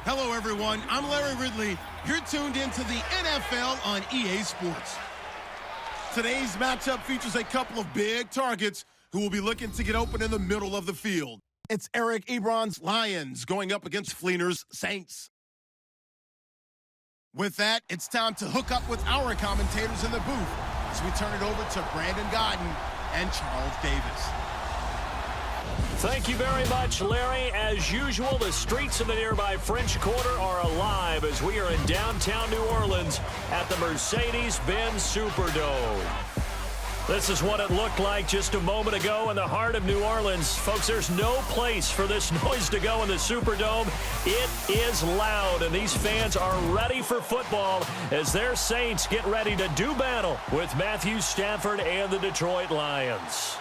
Hello, everyone. I'm Larry Ridley. You're tuned into the NFL on EA Sports. Today's matchup features a couple of big targets who will be looking to get open in the middle of the field. It's Eric Ebron's Lions going up against Fleener's Saints. With that, it's time to hook up with our commentators in the booth as we turn it over to Brandon Godden and Charles Davis. Thank you very much, Larry. As usual, the streets of the nearby French Quarter are alive as we are in downtown New Orleans at the Mercedes-Benz Superdome. This is what it looked like just a moment ago in the heart of New Orleans. Folks, there's no place for this noise to go in the Superdome. It is loud, and these fans are ready for football as their Saints get ready to do battle with Matthew Stafford and the Detroit Lions.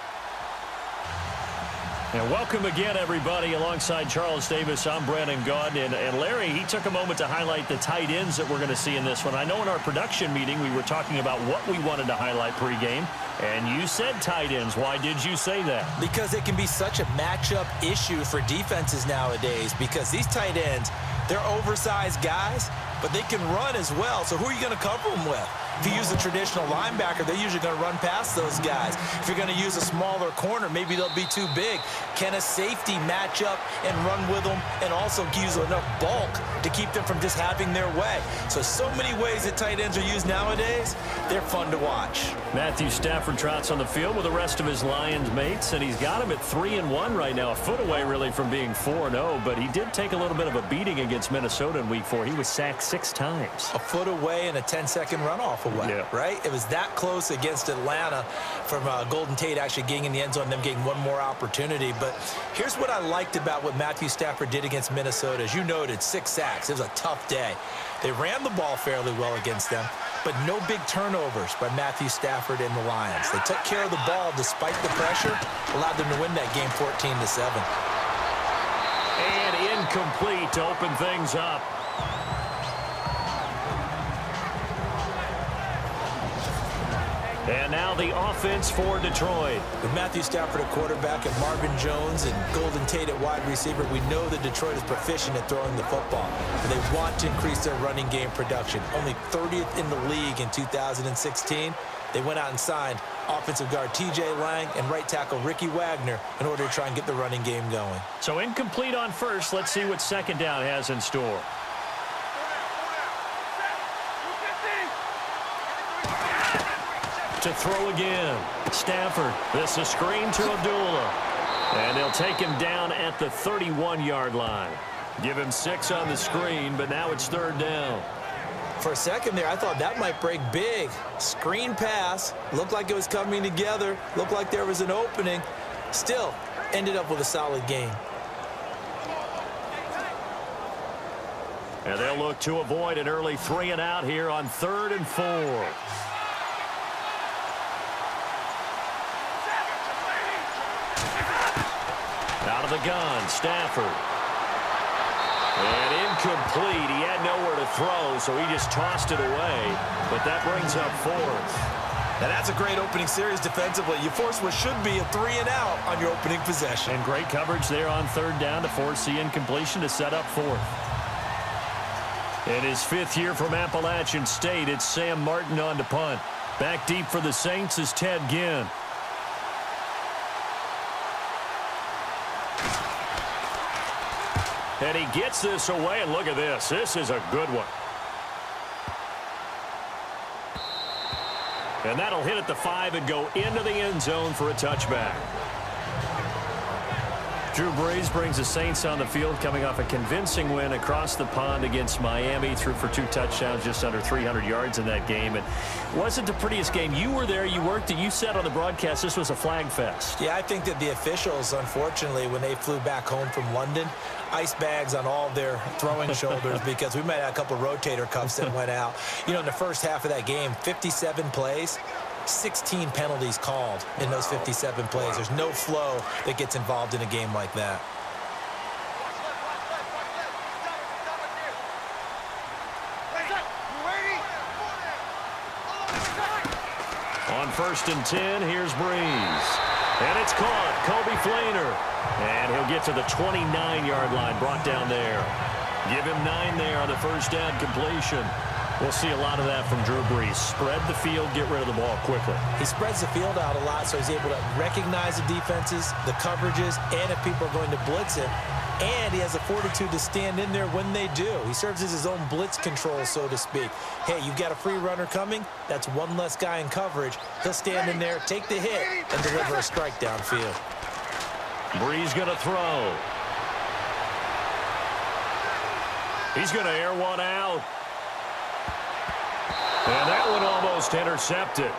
And welcome again, everybody. Alongside Charles Davis, I'm Brandon Gaudin. And Larry, he took a moment to highlight the tight ends that we're going to see in this one. I know in our production meeting we were talking about what we wanted to highlight pregame, and you said tight ends. Why did you say that? Because it can be such a matchup issue for defenses nowadays, because these tight ends, they're oversized guys, but they can run as well. So who are you going to cover them with? If you use a traditional linebacker, they're usually going to run past those guys. If you're going to use a smaller corner, maybe they'll be too big. Can a safety match up and run with them and also use enough bulk to keep them from just having their way? So many ways that tight ends are used nowadays. They're fun to watch. Matthew Stafford trots on the field with the rest of his Lions mates, and he's got him at 3-1 right now, a foot away really from being 4-0, but he did take a little bit of a beating against Minnesota in Week 4. He was sacked 6 times. A foot away and a 10-second runoff away, yeah. Right? It was that close against Atlanta from Golden Tate actually getting in the end zone, them getting one more opportunity. But here's what I liked about what Matthew Stafford did against Minnesota. As you noted, 6 sacks. It was a tough day. They ran the ball fairly well against them, but no big turnovers by Matthew Stafford and the Lions. They took care of the ball despite the pressure, allowed them to win that game 14-7. And incomplete to open things up. And now the offense for Detroit. With Matthew Stafford at quarterback and Marvin Jones and Golden Tate at wide receiver, we know that Detroit is proficient at throwing the football. But they want to increase their running game production. Only 30th in the league in 2016. They went out and signed offensive guard T.J. Lang and right tackle Ricky Wagner in order to try and get the running game going. So incomplete on first. Let's see what second down has in store. To throw again. Stafford. This is screen to Abdullah. And they'll take him down at the 31-yard line. Give him 6 on the screen, but now it's 3rd down. For a second there, I thought that might break big. Screen pass. Looked like it was coming together. Looked like there was an opening. Still, ended up with a solid game. And they'll look to avoid an early 3-and-out here on 3rd and 4. Out of the gun, Stafford. And incomplete. He had nowhere to throw, so he just tossed it away. But that brings up 4th. And that's a great opening series defensively. You force what should be a 3-and-out on your opening possession. And great coverage there on 3rd down to force the incompletion to set up 4th. In his 5th year from Appalachian State, it's Sam Martin on to punt. Back deep for the Saints is Ted Ginn. And he gets this away, and look at this. This is a good one. And that'll hit at the 5 and go into the end zone for a touchback. Drew Brees brings the Saints on the field coming off a convincing win across the pond against Miami. Threw for 2 touchdowns, just under 300 yards in that game. And it wasn't the prettiest game. You were there. You worked it. You said on the broadcast this was a flag fest. Yeah, I think that the officials, unfortunately, when they flew back home from London, ice bags on all their throwing shoulders because we might have a couple rotator cuffs that went out. You know, in the first half of that game, 57 plays. 16 penalties called in those 57 plays. There's no flow that gets involved in a game like that. On 1st and 10, here's Brees. And it's caught. Kobe Fleener. And he'll get to the 29-yard line, brought down there. Give him 9 there on the first down completion. We'll see a lot of that from Drew Brees. Spread the field, get rid of the ball quickly. He spreads the field out a lot, so he's able to recognize the defenses, the coverages, and if people are going to blitz him. And he has the fortitude to stand in there when they do. He serves as his own blitz control, so to speak. Hey, you've got a free runner coming. That's one less guy in coverage. He'll stand in there, take the hit, and deliver a strike downfield. Brees going to throw. He's going to air one out. And that one almost intercepted.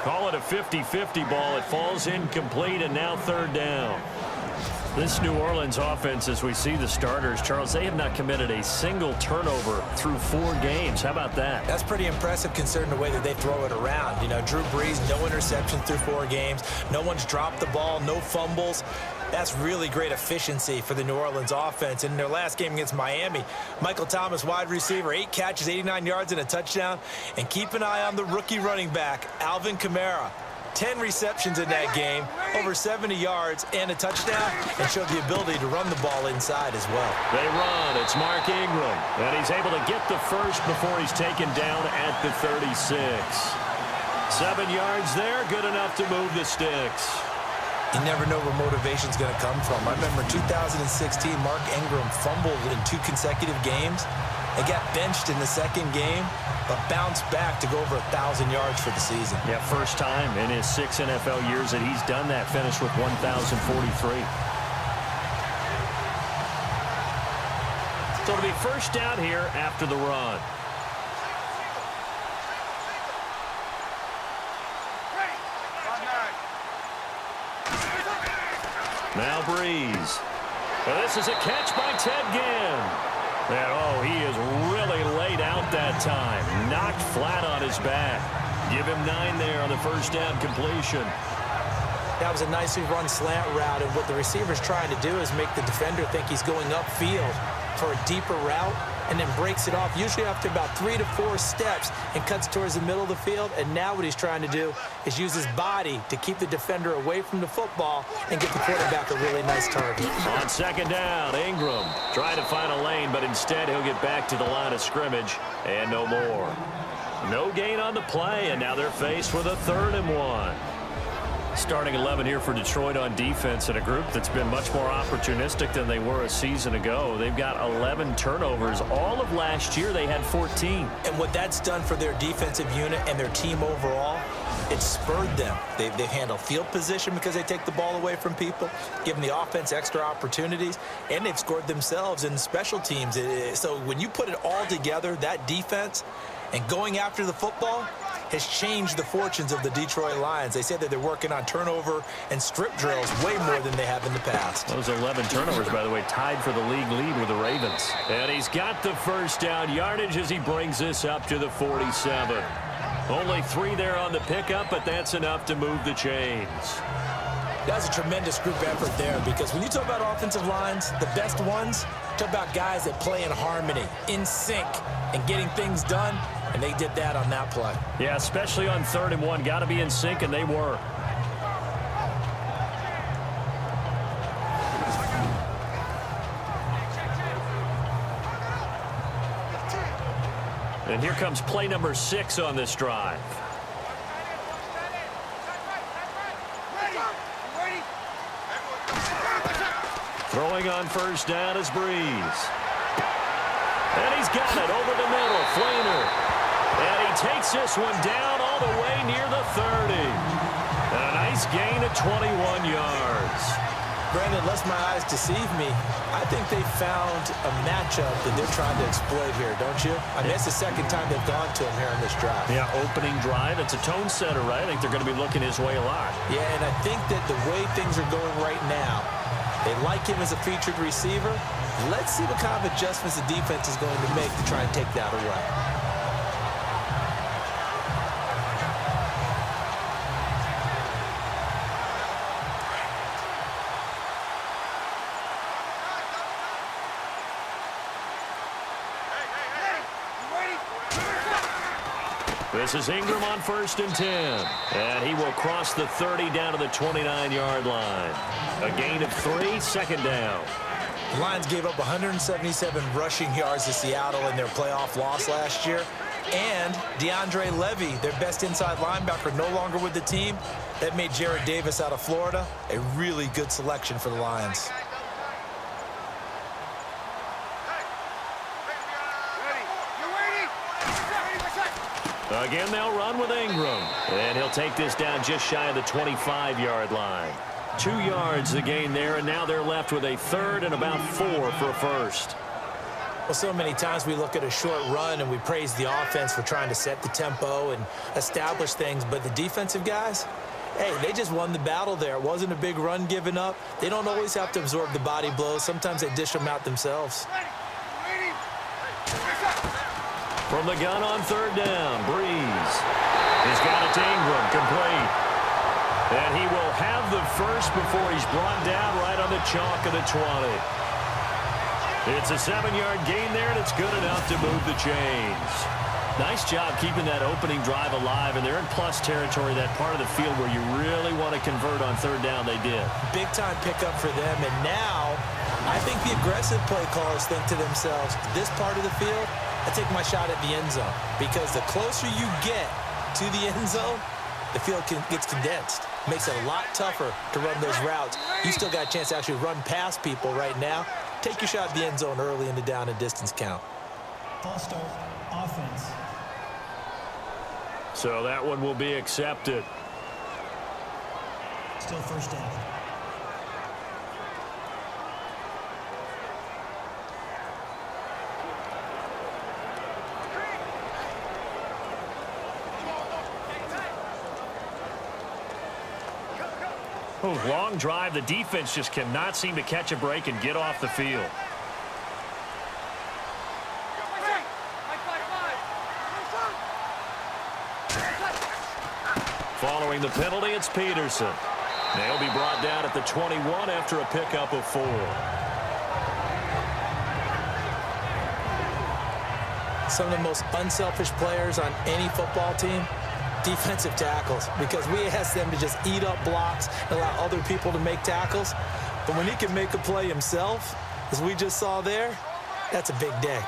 Call it a 50-50 ball. It falls incomplete, and now third down. This New Orleans offense, as we see the starters, Charles, they have not committed a single turnover through 4 games. How about that? That's pretty impressive considering the way that they throw it around. You know, Drew Brees, no interceptions through 4 games. No one's dropped the ball, no fumbles. That's really great efficiency for the New Orleans offense. In their last game against Miami, Michael Thomas, wide receiver, 8 catches, 89 yards, and a touchdown. And keep an eye on the rookie running back, Alvin Kamara. 10 receptions in that game, over 70 yards, and a touchdown, and showed the ability to run the ball inside as well. They run. It's Mark Ingram, and he's able to get the first before he's taken down at the 36. 7 yards there, good enough to move the sticks. You never know where motivation's going to come from. I remember 2016, Mark Ingram fumbled in 2 consecutive games. They got benched in the second game, but bounced back to go over 1,000 yards for the season. Yeah, first time in his 6 NFL years that he's done that, finished with 1,043. So it'll be first down here after the run. Now Brees. Well, this is a catch by Ted Ginn. And, oh, he is really laid out that time. Knocked flat on his back. Give him 9 there on the first down completion. That was a nicely run slant route, and what the receiver's trying to do is make the defender think he's going upfield for a deeper route, and then breaks it off, usually after about 3 to 4 steps, and cuts towards the middle of the field. And now what he's trying to do is use his body to keep the defender away from the football and get the quarterback a really nice target. On second down, Ingram trying to find a lane, but instead he'll get back to the line of scrimmage, and no more. No gain on the play, and now they're faced with a 3rd and 1. Starting 11 here for Detroit on defense, and a group that's been much more opportunistic than they were a season ago. They've got 11 turnovers. All of last year they had 14. And what that's done for their defensive unit and their team overall, it's spurred them. They've handled field position because they take the ball away from people, giving the offense extra opportunities, and they've scored themselves in special teams. So when you put it all together, that defense and going after the football has changed the fortunes of the Detroit Lions. They said that they're working on turnover and strip drills way more than they have in the past. Those 11 turnovers, by the way, tied for the league lead with the Ravens. And he's got the first down yardage as he brings this up to the 47. Only 3 there on the pickup, but that's enough to move the chains. That's a tremendous group effort there, because when you talk about offensive lines, the best ones, talk about guys that play in harmony, in sync, and getting things done, and they did that on that play. Yeah, especially on 3rd and 1. Got to be in sync, and they were. And here comes play number 6 on this drive. Throwing on first down is Brees. And he's got it over the middle. Flainer. And he takes this one down all the way near the 30. And a nice gain of 21 yards. Brandon, lest my eyes deceive me, I think they found a matchup that they're trying to exploit here, don't you? I mean, it's the second time they've gone to him here in this drive. Yeah, opening drive. It's a tone setter, right? I think they're going to be looking his way a lot. Yeah, and I think that the way things are going right now, they like him as a featured receiver. Let's see what kind of adjustments the defense is going to make to try and take that away. This is Ingram on 1st and 10. And he will cross the 30 down to the 29-yard line. A gain of 3, second down. The Lions gave up 177 rushing yards to Seattle in their playoff loss last year. And DeAndre Levy, their best inside linebacker, no longer with the team. That made Jared Davis out of Florida a really good selection for the Lions. Again, they'll run with Ingram. And he'll take this down just shy of the 25-yard line. 2 yards the gain there, and now they're left with a third and about 4 for a first. Well, so many times we look at a short run and we praise the offense for trying to set the tempo and establish things, but the defensive guys, hey, they just won the battle there. It wasn't a big run given up. They don't always have to absorb the body blows. Sometimes they dish them out themselves. From the gun on third down, Breeze. He's got it to Ingram, complete. And he will have the first before he's brought down right on the chalk of the 20. It's a 7-yard gain there, and it's good enough to move the chains. Nice job keeping that opening drive alive, and they're in plus territory, that part of the field where you really want to convert on third down. They did. Big-time pickup for them, and now I think the aggressive play callers think to themselves, this part of the field, I take my shot at the end zone, because the closer you get to the end zone, the field gets condensed. Makes it a lot tougher to run those routes. You still got a chance to actually run past people right now. Take your shot at the end zone early in the down and distance count. False start, offense. So that one will be accepted. Still first down. Long drive. The defense just cannot seem to catch a break and get off the field. Following the penalty, it's Peterson. They'll be brought down at the 21 after a pickup of 4. Some of the most unselfish players on any football team, defensive tackles, because we ask them to just eat up blocks and allow other people to make tackles. But when he can make a play himself, as we just saw there, that's a big day.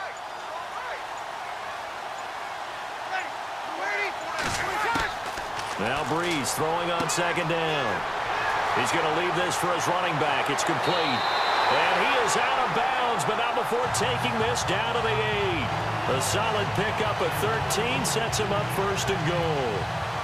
Now Breeze throwing on second down. He's going to leave this for his running back. It's complete. And he is out of bounds, but not before taking this down to the 8. A solid pickup of 13 sets him up first and goal.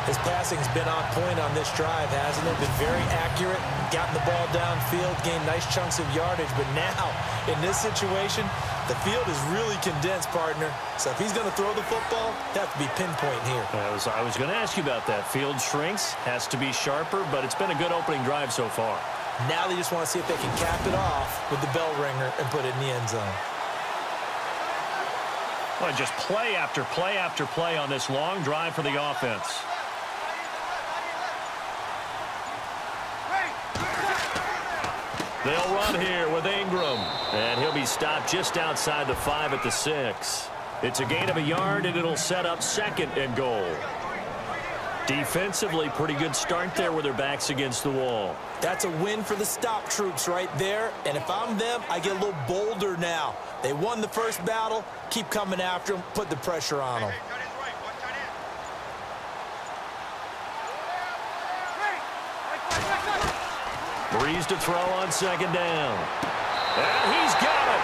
His passing's been on point on this drive, hasn't it? Been very accurate, gotten the ball downfield, gained nice chunks of yardage. But now, in this situation, the field is really condensed, partner. So if he's going to throw the football, that has to be pinpoint here. I was going to ask you about that. Field shrinks, has to be sharper, but it's been a good opening drive so far. Now they just want to see if they can cap it off with the bell ringer and put it in the end zone. Well, just play after play after play on this long drive for the offense. They'll run here with Ingram. And he'll be stopped just outside the 5 at the 6. It's a gain of a yard, and it'll set up second and goal. Defensively, pretty good start there with their backs against the wall. That's a win for the stop troops right there. And if I'm them, I get a little bolder now. They won the first battle. Keep coming after them. Put the pressure on them. Breeze to throw on second down. And he's got it.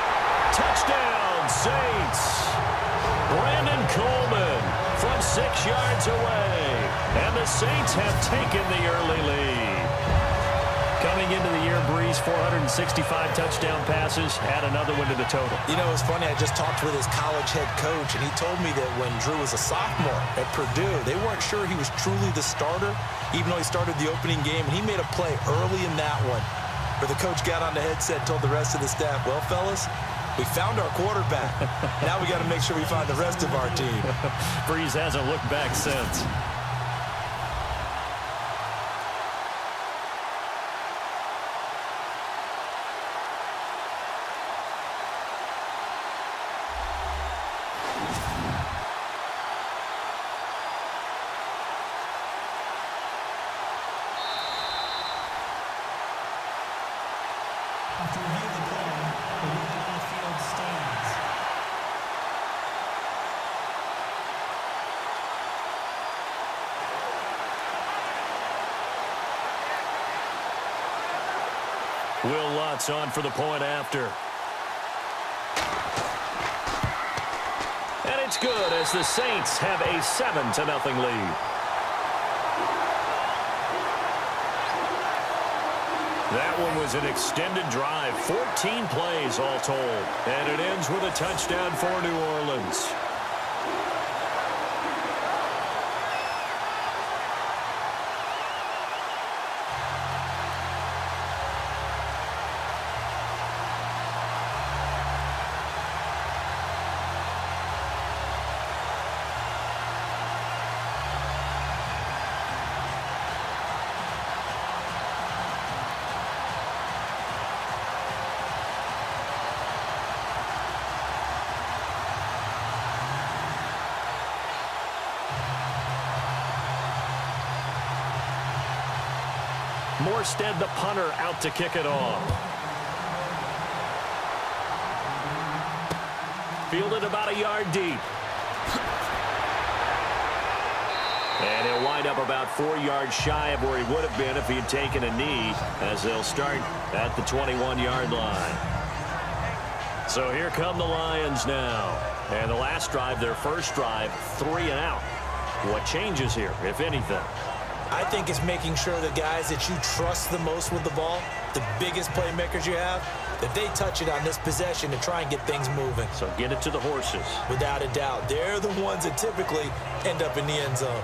Touchdown, Saints. Brandon Coleman from 6 yards away. And the Saints have taken the early lead. Coming into the year, Breeze, 465 touchdown passes, add another one to the total. You know, it's funny, I just talked with his college head coach, and he told me that when Drew was a sophomore at Purdue, they weren't sure he was truly the starter, even though he started the opening game, and he made a play early in that one, where the coach got on the headset and told the rest of the staff, well, fellas, we found our quarterback. Now we got to make sure we find the rest of our team. Breeze hasn't looked back since. After reviewing the play, the Will Lutz on for the point after. And it's good as the Saints have a 7-0 lead. That one was an extended drive, 14 plays all told. And it ends with a touchdown for New Orleans. Morstead, the punter, out to kick it off. Fielded about a yard deep. And he'll wind up about 4 yards shy of where he would have been if he had taken a knee, as they'll start at the 21-yard line. So here come the Lions now. And the last drive, their first drive, 3 and out. What changes here, if anything? I think it's making sure the guys that you trust the most with the ball, the biggest playmakers you have, that they touch it on this possession to try and get things moving. So get it to the horses. Without a doubt. They're the ones that typically end up in the end zone.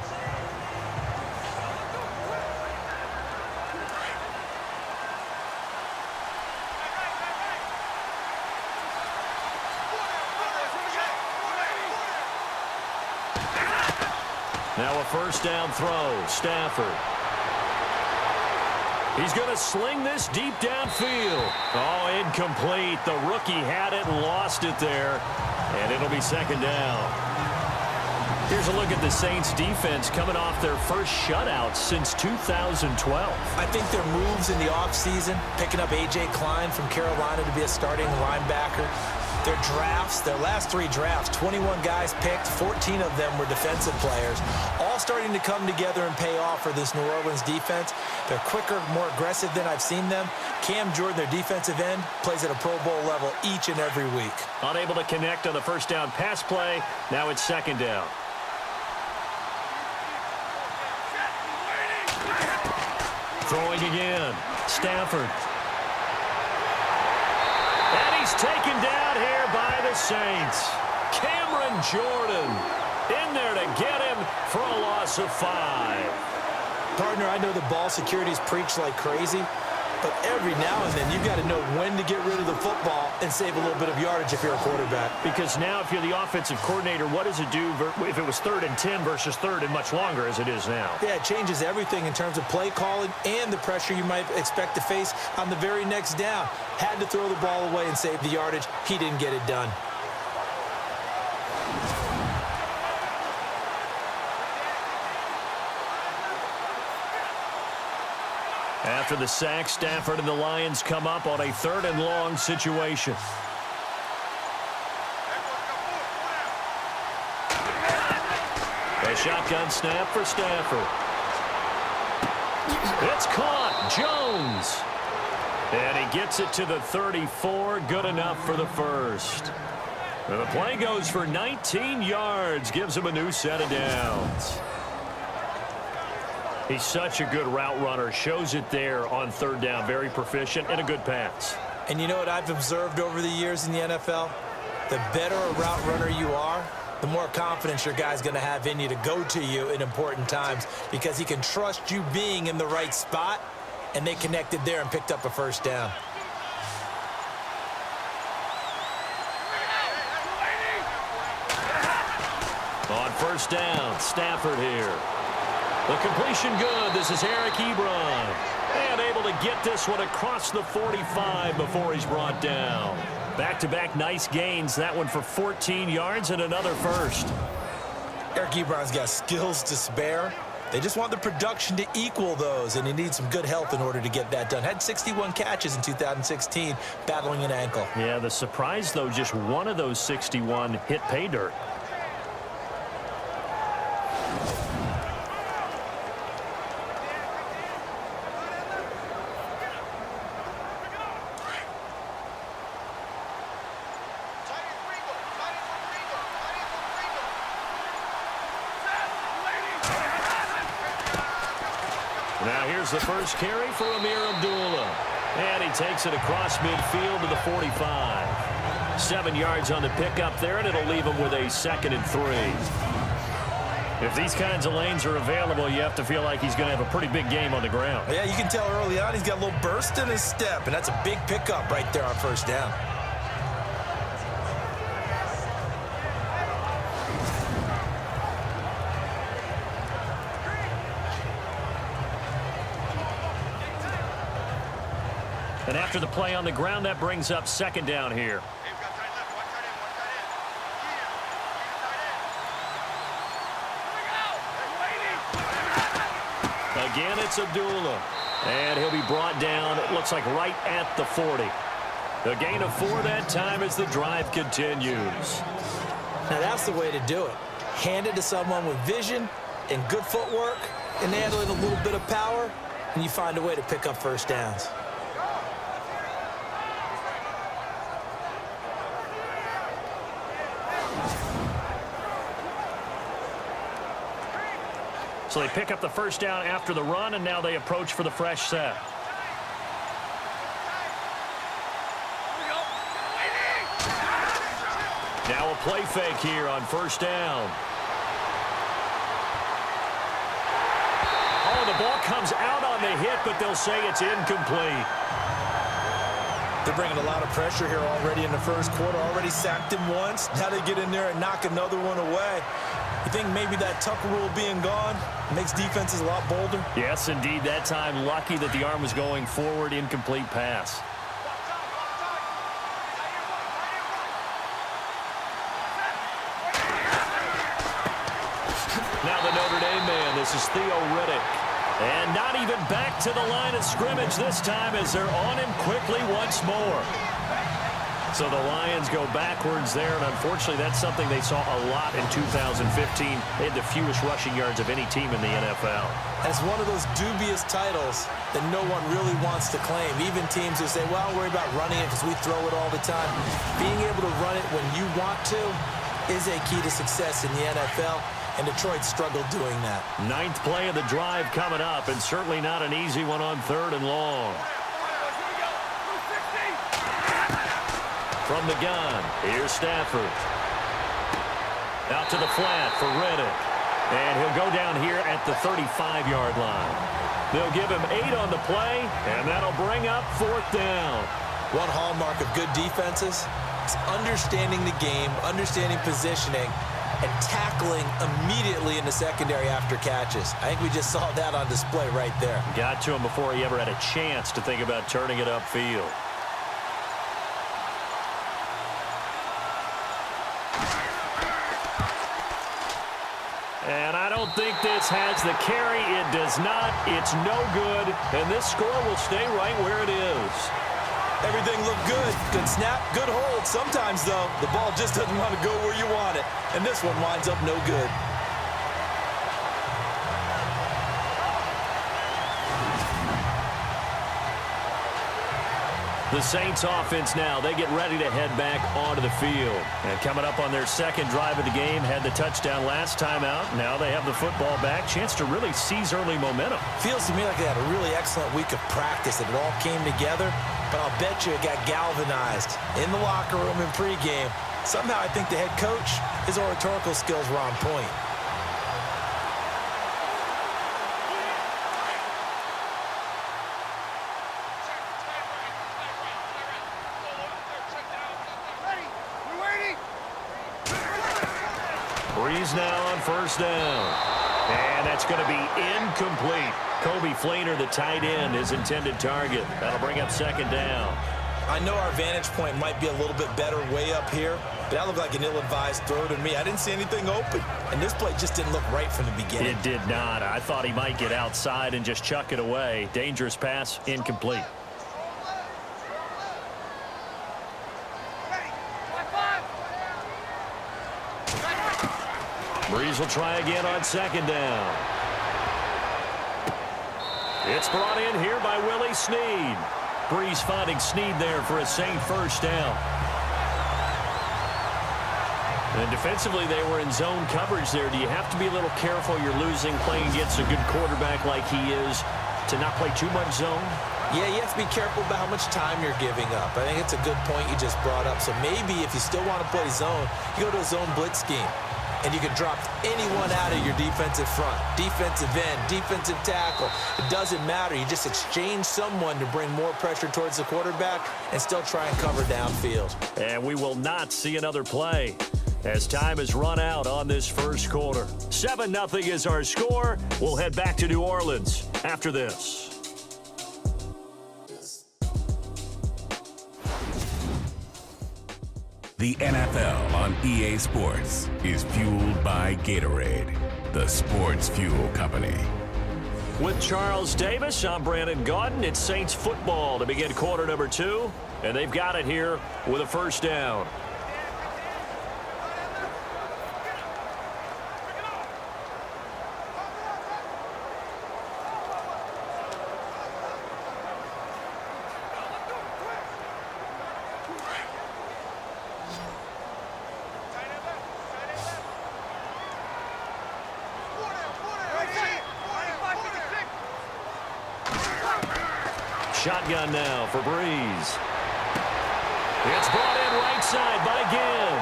Now a first down throw. Stafford. He's going to sling this deep downfield. Oh, incomplete. The rookie had it and lost it there. And it'll be second down. Here's a look at the Saints defense coming off their first shutout since 2012. I think their moves in the offseason, picking up A.J. Klein from Carolina to be a starting linebacker, their drafts, their last 3 drafts, 21 guys picked, 14 of them were defensive players, all starting to come together and pay off for this New Orleans defense. They're quicker, more aggressive than I've seen them. Cam Jordan, their defensive end, plays at a Pro Bowl level each and every week. Unable to connect on the first down pass play. Now it's second down. Throwing again. Stafford. And he's taken down here by the Saints. Cameron Jordan in there to get him for a loss of 5. Partner, I know the ball security's preached like crazy, but every now and then you've got to know when to get rid of the football and save a little bit of yardage if you're a quarterback. Because now if you're the offensive coordinator, what does it do if it was 3rd and 10 versus 3rd and much longer as it is now? Yeah, it changes everything in terms of play calling and the pressure you might expect to face on the very next down. Had to throw the ball away and save the yardage. He didn't get it done. After the sack, Stafford and the Lions come up on a 3rd and long situation. A shotgun snap for Stafford. It's caught. Jones. And he gets it to the 34. Good enough for the first. And the play goes for 19 yards. Gives him a new set of downs. He's such a good route runner. Shows it there on 3rd down. Very proficient and a good pass. And you know what I've observed over the years in the NFL? The better a route runner you are, the more confidence your guy's going to have in you to go to you in important times because he can trust you being in the right spot, and they connected there and picked up a first down. On first down, Stafford here. The completion good. This is Eric Ebron. And able to get this one across the 45 before he's brought down. Back-to-back nice gains. That one for 14 yards and another first. Eric Ebron's got skills to spare. They just want the production to equal those, and he needs some good health in order to get that done. Had 61 catches in 2016, battling an ankle. Yeah, the surprise, though, just one of those 61 hit pay dirt. Now here's the first carry for Amir Abdullah. And he takes it across midfield to the 45. 7 yards on the pickup there, and it'll leave him with a 2nd and 3. If these kinds of lanes are available, you have to feel like he's going to have a pretty big game on the ground. Yeah, you can tell early on he's got a little burst in his step, and that's a big pickup right there on first down. And after the play on the ground, that brings up 2nd down here. Again, it's Abdullah. And he'll be brought down, it looks like right at the 40. A gain of 4 that time as the drive continues. Now that's the way to do it. Hand it to someone with vision and good footwork and handling a little bit of power, and you find a way to pick up first downs. So they pick up the first down after the run, and now they approach for the fresh set. Now a play fake here on first down. Oh, the ball comes out on the hit, but they'll say it's incomplete. They're bringing a lot of pressure here already in the first quarter. Already sacked him once. Now they get in there and knock another one away. You think maybe that Tucker rule being gone makes defenses a lot bolder? Yes, indeed. That time, lucky that the arm was going forward, incomplete pass. Now the Notre Dame man, this is Theo Riddick. And not even back to the line of scrimmage this time as they're on him quickly once more. So the Lions go backwards there, and unfortunately that's something they saw a lot in 2015. They had the fewest rushing yards of any team in the NFL. That's one of those dubious titles that no one really wants to claim. Even teams who say, well, I'll worry about running it because we throw it all the time. Being able to run it when you want to is a key to success in the NFL, and Detroit struggled doing that. 9th play of the drive coming up, and certainly not an easy one on 3rd and long. From the gun, here's Stafford. Out to the flat for Riddick. And he'll go down here at the 35-yard line. They'll give him 8 on the play, and that'll bring up 4th down. One hallmark of good defenses is understanding the game, understanding positioning, and tackling immediately in the secondary after catches. I think we just saw that on display right there. Got to him before he ever had a chance to think about turning it upfield. And I don't think this has the carry. It does not. It's no good. And this score will stay right where it is. Everything looked good. Good snap, good hold. Sometimes, though, the ball just doesn't want to go where you want it. And this one winds up no good. The Saints offense now, they get ready to head back onto the field. And coming up on their 2nd drive of the game, had the touchdown last time out. Now they have the football back. Chance to really seize early momentum. Feels to me like they had a really excellent week of practice and it all came together. But I'll bet you it got galvanized in the locker room in pregame. Somehow I think the head coach, his oratorical skills were on point. Breeze now on first down. And that's going to be incomplete. Kobe Fleener, the tight end, his intended target. That'll bring up 2nd down. I know our vantage point might be a little bit better way up here, but that looked like an ill-advised throw to me. I didn't see anything open, and this play just didn't look right from the beginning. It did not. I thought he might get outside and just chuck it away. Dangerous pass, incomplete. Breeze will try again on 2nd down. It's brought in here by Willie Snead. Breeze finding Snead there for a Saint first down. And defensively, they were in zone coverage there. Do you have to be a little careful you're losing playing against a good quarterback like he is to not play too much zone? Yeah, you have to be careful about how much time you're giving up. I think it's a good point you just brought up. So maybe if you still want to play zone, you go to a zone blitz scheme. And you can drop anyone out of your defensive front, defensive end, defensive tackle. It doesn't matter. You just exchange someone to bring more pressure towards the quarterback and still try and cover downfield. And we will not see another play as time has run out on this first quarter. 7-0 is our score. We'll head back to New Orleans after this. The NFL on EA Sports is fueled by Gatorade, the sports fuel company. With Charles Davis, I'm Brandon Gaudin. It's Saints football to begin quarter number 2, and they've got it here with a first down. Shotgun now for Breeze. It's brought in right side by Ginn.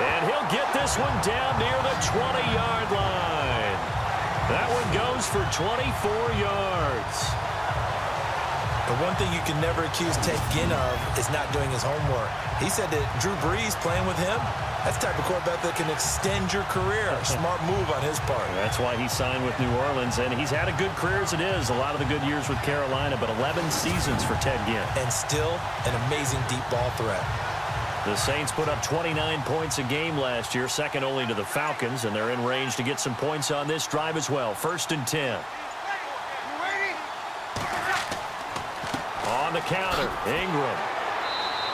And he'll get this one down near the 20-yard line. That one goes for 24 yards. The one thing you can never accuse Ted Ginn of is not doing his homework. He said that Drew Brees playing with him, that's the type of quarterback that can extend your career. Smart move on his part. That's why he signed with New Orleans, and he's had a good career as it is. A lot of the good years with Carolina, but 11 seasons for Ted Ginn. And still an amazing deep ball threat. The Saints put up 29 points a game last year, second only to the Falcons, and they're in range to get some points on this drive as well. 1st and 10. On the counter, Ingram.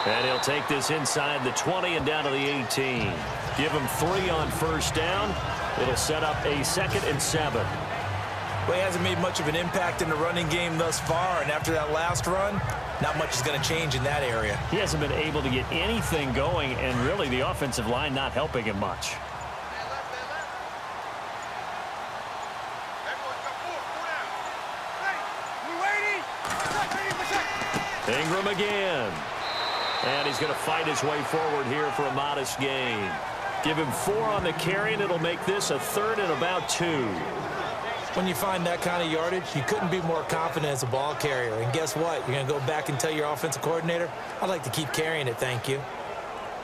And he'll take this inside the 20 and down to the 18. Give him 3 on first down. It'll set up a 2nd and 7. Well, he hasn't made much of an impact in the running game thus far, and after that last run, not much is going to change in that area. He hasn't been able to get anything going, and really the offensive line not helping him much. Ingram again. And he's going to fight his way forward here for a modest gain. Give him 4 on the carry, and it'll make this a 3rd and about 2. When you find that kind of yardage, you couldn't be more confident as a ball carrier. And guess what? You're going to go back and tell your offensive coordinator, I'd like to keep carrying it, thank you.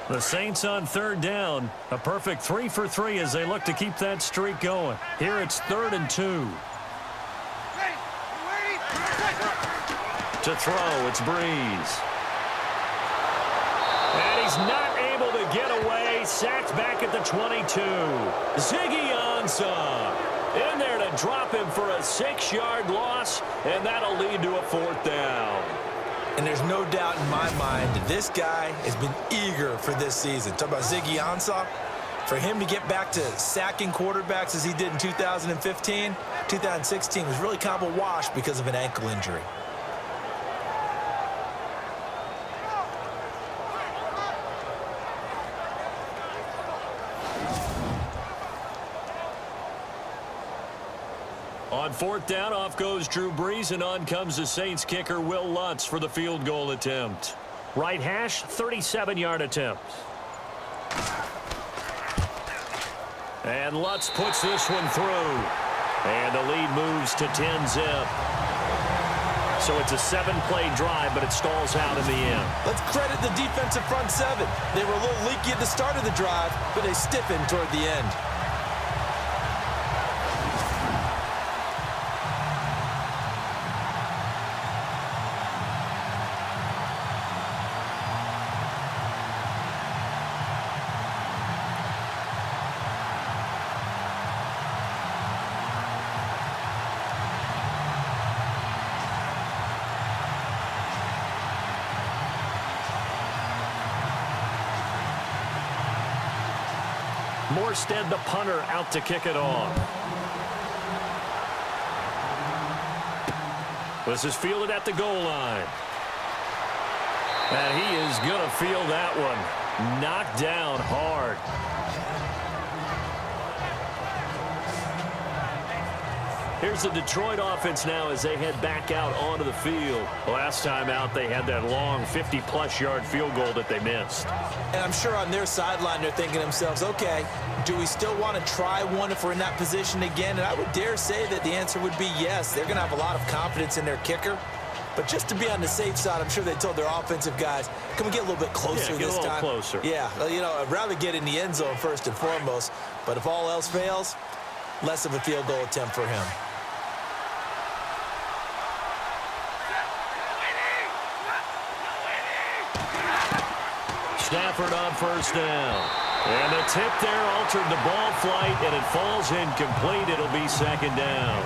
The Saints on 3rd down. A perfect 3 for 3 as they look to keep that streak going. Here it's 3rd and 2. To throw, it's Breeze. And he's not able to get away. Sacked back at the 22. Ziggy Ansah in there to drop him for a 6-yard loss, and that'll lead to a 4th down. And there's no doubt in my mind that this guy has been eager for this season. Talk about Ziggy Ansah. For him to get back to sacking quarterbacks as he did in 2015, 2016 was really kind of a wash because of an ankle injury. On 4th down, off goes Drew Brees, and on comes the Saints kicker Will Lutz for the field goal attempt. Right hash, 37-yard attempt. And Lutz puts this one through. And the lead moves to 10-zip. So it's a 7-play drive, but it stalls out in the end. Let's credit the defensive front 7. They were a little leaky at the start of the drive, but they stiffened toward the end. Morstead, the punter, out to kick it off. This is fielded at the goal line. And he is going to field that one. Knocked down hard. Here's the Detroit offense now as they head back out onto the field. Last time out, they had that long 50-plus yard field goal that they missed. And I'm sure on their sideline they're thinking to themselves, okay, do we still want to try one if we're in that position again? And I would dare say that the answer would be yes. They're going to have a lot of confidence in their kicker. But just to be on the safe side, I'm sure they told their offensive guys, can we get a little bit closer this time? Get a little closer. Yeah, you know, I'd rather get in the end zone first and foremost. But if all else fails, less of a field goal attempt for him. Stafford on first down. And the tip there altered the ball flight, and it falls incomplete. It'll be second down.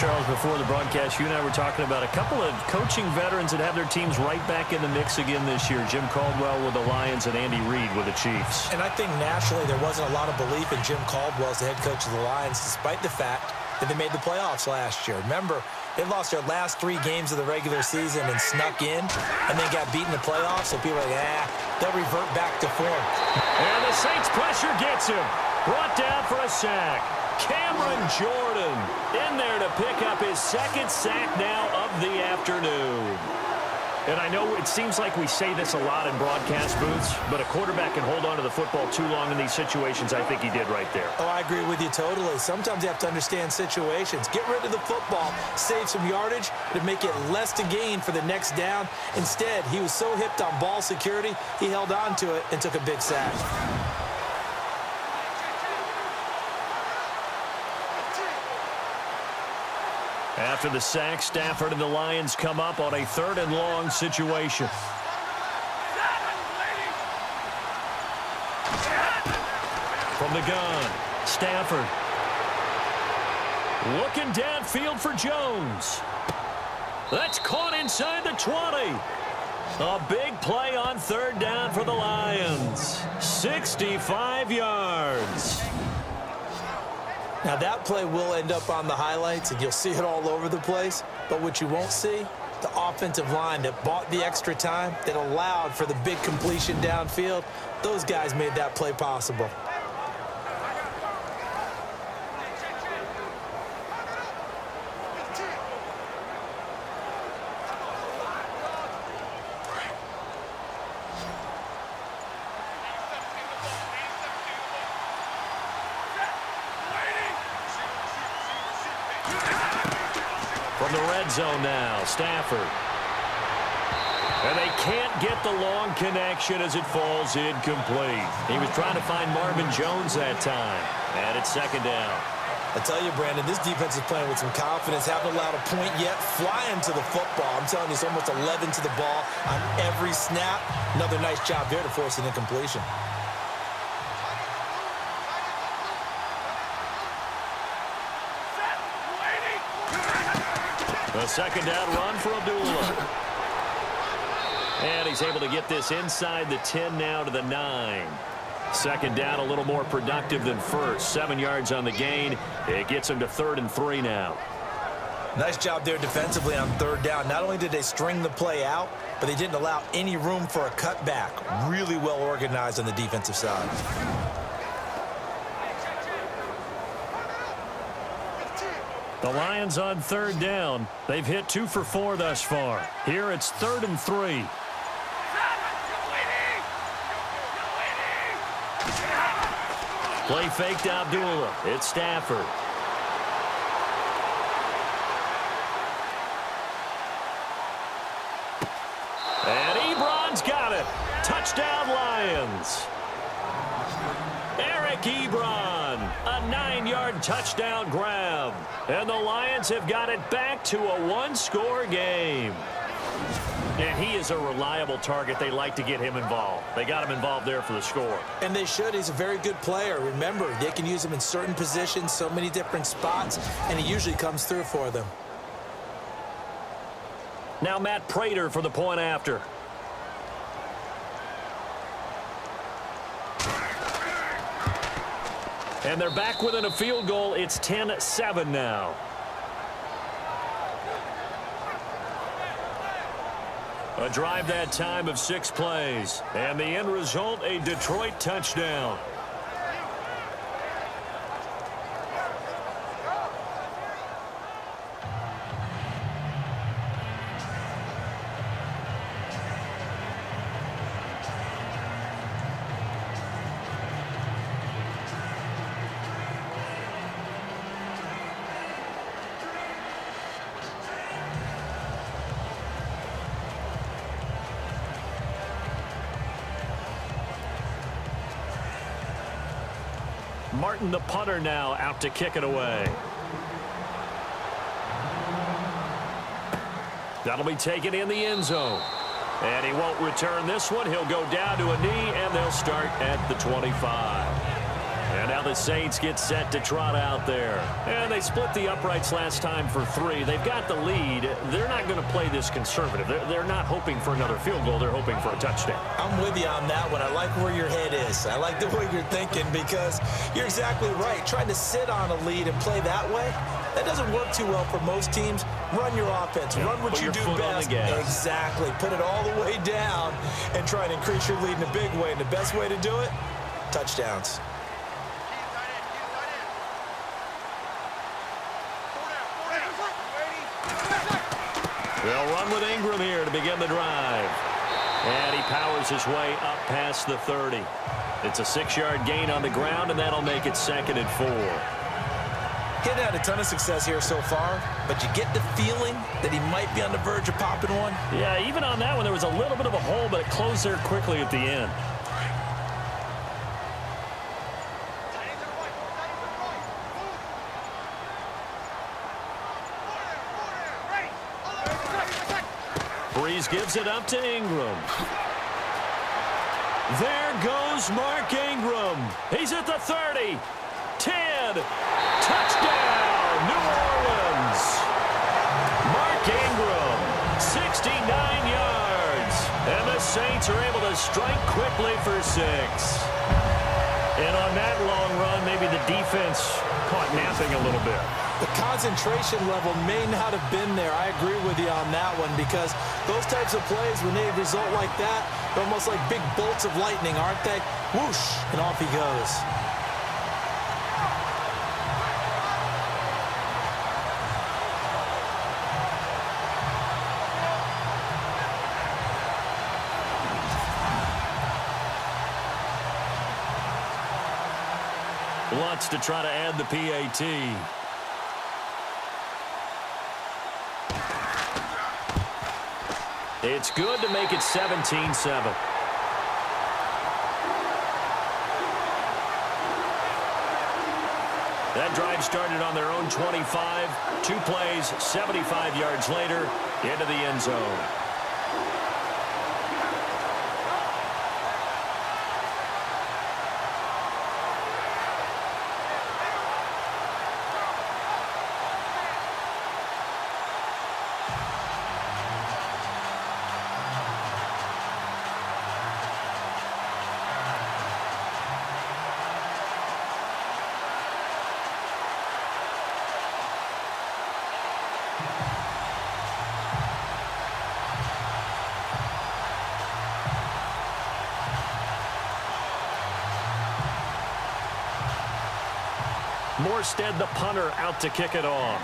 Charles, before the broadcast, you and I were talking about a couple of coaching veterans that have their teams right back in the mix again this year. Jim Caldwell with the Lions and Andy Reid with the Chiefs. And I think nationally there wasn't a lot of belief in Jim Caldwell as the head coach of the Lions, despite the fact that they made the playoffs last year. Remember, they lost their last 3 games of the regular season and snuck in, and then got beat in the playoffs. So people are like, they'll revert back to form. And the Saints pressure gets him. Brought down for a sack. Cameron Jordan in there to pick up his second sack now of the afternoon. And I know it seems like we say this a lot in broadcast booths, but a quarterback can hold on to the football too long in these situations. I think he did right there. Oh, I agree with you totally. Sometimes you have to understand situations. Get rid of the football, save some yardage, to make it less to gain for the next down. Instead, he was so hipped on ball security, he held on to it and took a big sack. After the sack, Stafford and the Lions come up on a 3rd and long situation. From the gun, Stafford. Looking downfield for Jones. That's caught inside the 20. A big play on 3rd down for the Lions. 65 yards. Now, that play will end up on the highlights, and you'll see it all over the place. But what you won't see, the offensive line that bought the extra time, that allowed for the big completion downfield, those guys made that play possible. From the red zone now, Stafford. And they can't get the long connection as it falls incomplete. He was trying to find Marvin Jones that time. And it's 2nd down. I tell you, Brandon, this defense is playing with some confidence. Haven't allowed a point yet. Flying to the football. I'm telling you, it's almost 11 to the ball on every snap. Another nice job there to force an incompletion. The 2nd down run for Abdullah. And he's able to get this inside the 10 now to the 9. 2nd down a little more productive than first. 7 yards on the gain. It gets him to 3rd and 3 now. Nice job there defensively on 3rd down. Not only did they string the play out, but they didn't allow any room for a cutback. Really well organized on the defensive side. The Lions on 3rd down. They've hit 2 for 4 thus far. Here it's 3rd and 3. Play fake to Abdullah. It's Stafford. And Ebron's got it. Touchdown Lions. Eric Ebron, a 9-yard touchdown grab. And the Lions have got it back to a 1-score game. And he is a reliable target. They like to get him involved. They got him involved there for the score. And they should. He's a very good player. Remember, they can use him in certain positions, so many different spots, and he usually comes through for them. Now Matt Prater for the point after. And they're back within a field goal. It's 10-7 now. A drive that time of 6 plays. And the end result, a Detroit touchdown. Martin, the punter, now out to kick it away. That'll be taken in the end zone. And he won't return this one. He'll go down to a knee, and they'll start at the 25. And now the Saints get set to trot out there. And they split the uprights last time for 3. They've got the lead. They're not going to play this conservative. They're not hoping for another field goal. They're hoping for a touchdown. I'm with you on that one. I like where your head is. I like the way you're thinking because you're exactly right. Trying to sit on a lead and play that way, that doesn't work too well for most teams. Run your offense. Run what you do best. Exactly. Put it all the way down and try and increase your lead in a big way. And the best way to do it, touchdowns. They'll run with Ingram here to begin the drive. And he powers his way up past the 30. It's a 6-yard gain on the ground, and that'll make it 2nd and 4. He hadn't had a ton of success here so far, but you get the feeling that he might be on the verge of popping one. Yeah, even on that one, there was a little bit of a hole, but it closed there quickly at the end. Breeze gives it up to Ingram. There goes Mark Ingram. He's at the 30. 10. Touchdown, New Orleans. Mark Ingram, 69 yards. And the Saints are able to strike quickly for 6. And on that long run, maybe the defense caught napping a little bit. The concentration level may not have been there. I agree with you on that one because those types of plays, when they result like that, they're almost like big bolts of lightning, aren't they? Whoosh, and off he goes. Wants to try to add the PAT. It's good to make it 17-7. That drive started on their own 25. 2 plays, 75 yards later, into the end zone. Morstead, the punter, out to kick it off.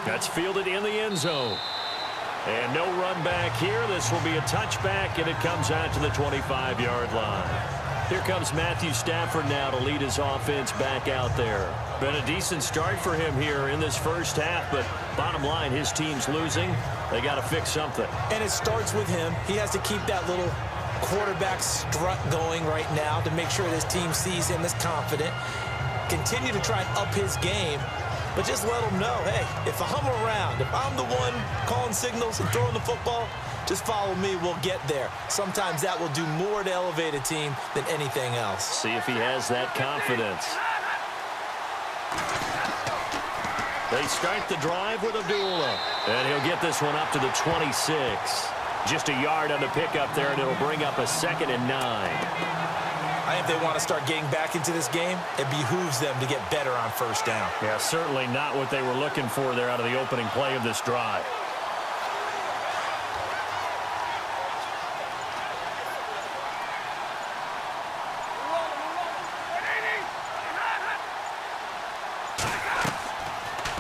That's fielded in the end zone. And no run back here. This will be a touchback, and it comes out to the 25-yard line. Here comes Matthew Stafford now to lead his offense back out there. Been a decent start for him here in this first half, but bottom line, his team's losing. They got to fix something. And it starts with him. He has to keep that little quarterback strut going right now to make sure his team sees him as confident. Continue to try and up his game, but just let him know, hey, if I'm around, if I'm the one calling signals and throwing the football, just follow me, we'll get there. Sometimes that will do more to elevate a team than anything else. See if he has that confidence. They start the drive with Abdullah, and he'll get this one up to the 26. Just a yard on the pickup there, and it'll bring up a 2nd and 9. I think they want to start getting back into this game. It behooves them to get better on first down. Yeah, certainly not what they were looking for there out of the opening play of this drive.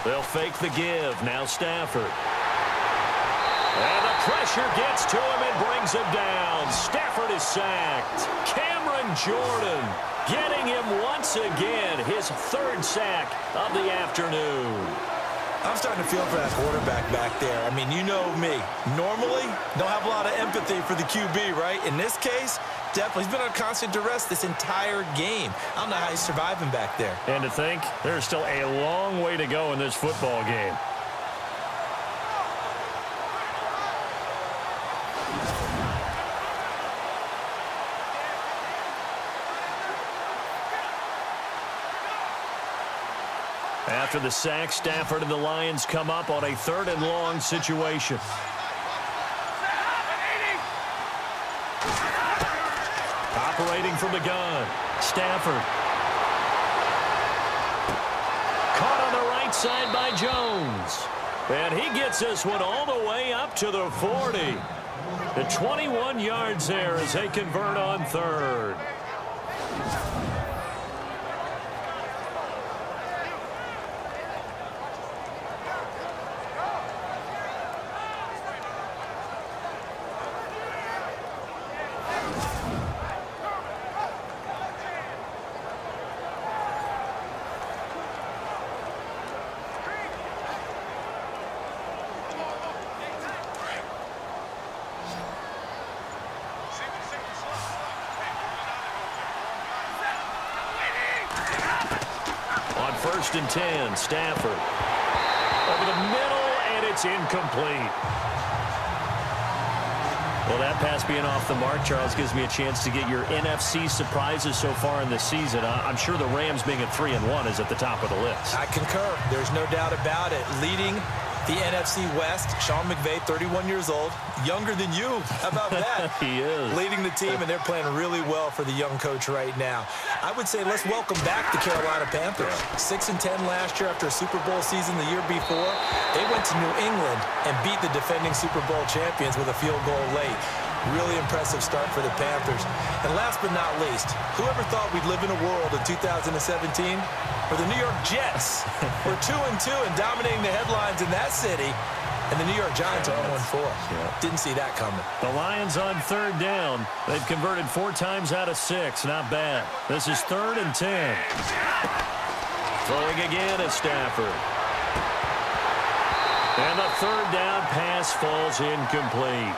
They'll fake the give. Now Stafford. And the pressure gets to him and brings him down. Stafford is sacked. Cameron Jordan getting him once again, his 3rd sack of the afternoon. I'm starting to feel for that quarterback back there. I mean, you know me. Normally, don't have a lot of empathy for the QB, right? In this case, Definitely. He's been under constant duress this entire game. I don't know how he's surviving back there. And to think, there's still a long way to go in this football game. After the sack, Stafford and the Lions come up on a 3rd and long situation. Operating from the gun, Stafford. Caught on the right side by Jones. And he gets this one all the way up to the 40. The 21 yards there as they convert on 3rd. On 1st and 10, Stafford. Over the middle, and it's incomplete. Well, that pass being off the mark, Charles, gives me a chance to get your NFC surprises so far in the season. I'm sure the Rams being at 3-1 is at the top of the list. I concur. There's no doubt about it. Leading the NFC West, Sean McVay, 31 years old, younger than you. How about that? He is. Leading the team, and they're playing really well for the young coach right now. I would say let's welcome back the Carolina Panthers. 6-10 last year after a Super Bowl season the year before. They went to New England and beat the defending Super Bowl champions with a field goal late. Really impressive start for the Panthers. And last but not least, whoever thought we'd live in a world in 2017 where the New York Jets were 2-2 and dominating the headlines in that city, and the New York Giants are 0-4. Didn't see that coming. The Lions on 3rd down. They've converted 4 times out of 6. Not bad. This is 3rd and 10. Throwing again at Stafford. And the 3rd down pass falls incomplete.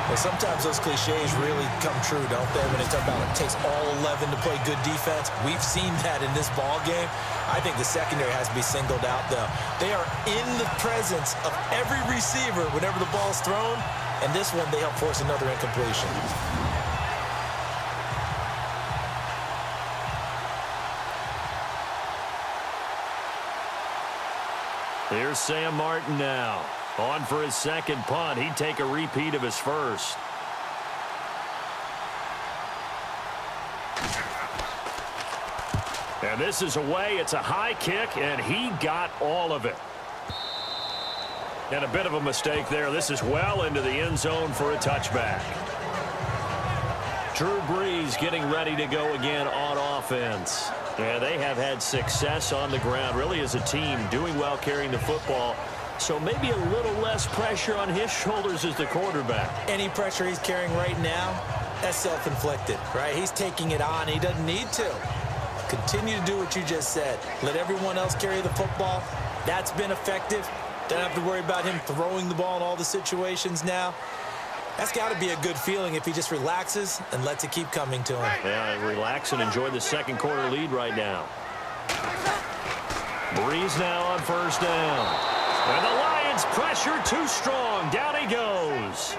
Well, sometimes those cliches really come true, don't they? When they talk about it takes all 11 to play good defense. We've seen that in this ball game. I think the secondary has to be singled out, though. They are in the presence of every receiver whenever the ball's thrown, and this one they help force another incompletion. Here's Sam Martin now. On for his 2nd punt. He'd take a repeat of his 1st. And this is away. It's a high kick, and he got all of it. And a bit of a mistake there. This is well into the end zone for a touchback. Drew Brees getting ready to go again on offense. Yeah, they have had success on the ground, really as a team, doing well carrying the football. So maybe a little less pressure on his shoulders as the quarterback. Any pressure he's carrying right now, that's self-inflicted, right? He's taking it on. He doesn't need to. Continue to do what you just said. Let everyone else carry the football. That's been effective. Don't have to worry about him throwing the ball in all the situations now. That's got to be a good feeling if he just relaxes and lets it keep coming to him. Yeah, relax and enjoy the 2nd quarter lead right now. Brees now on 1st down. And the Lions pressure too strong. Down he goes.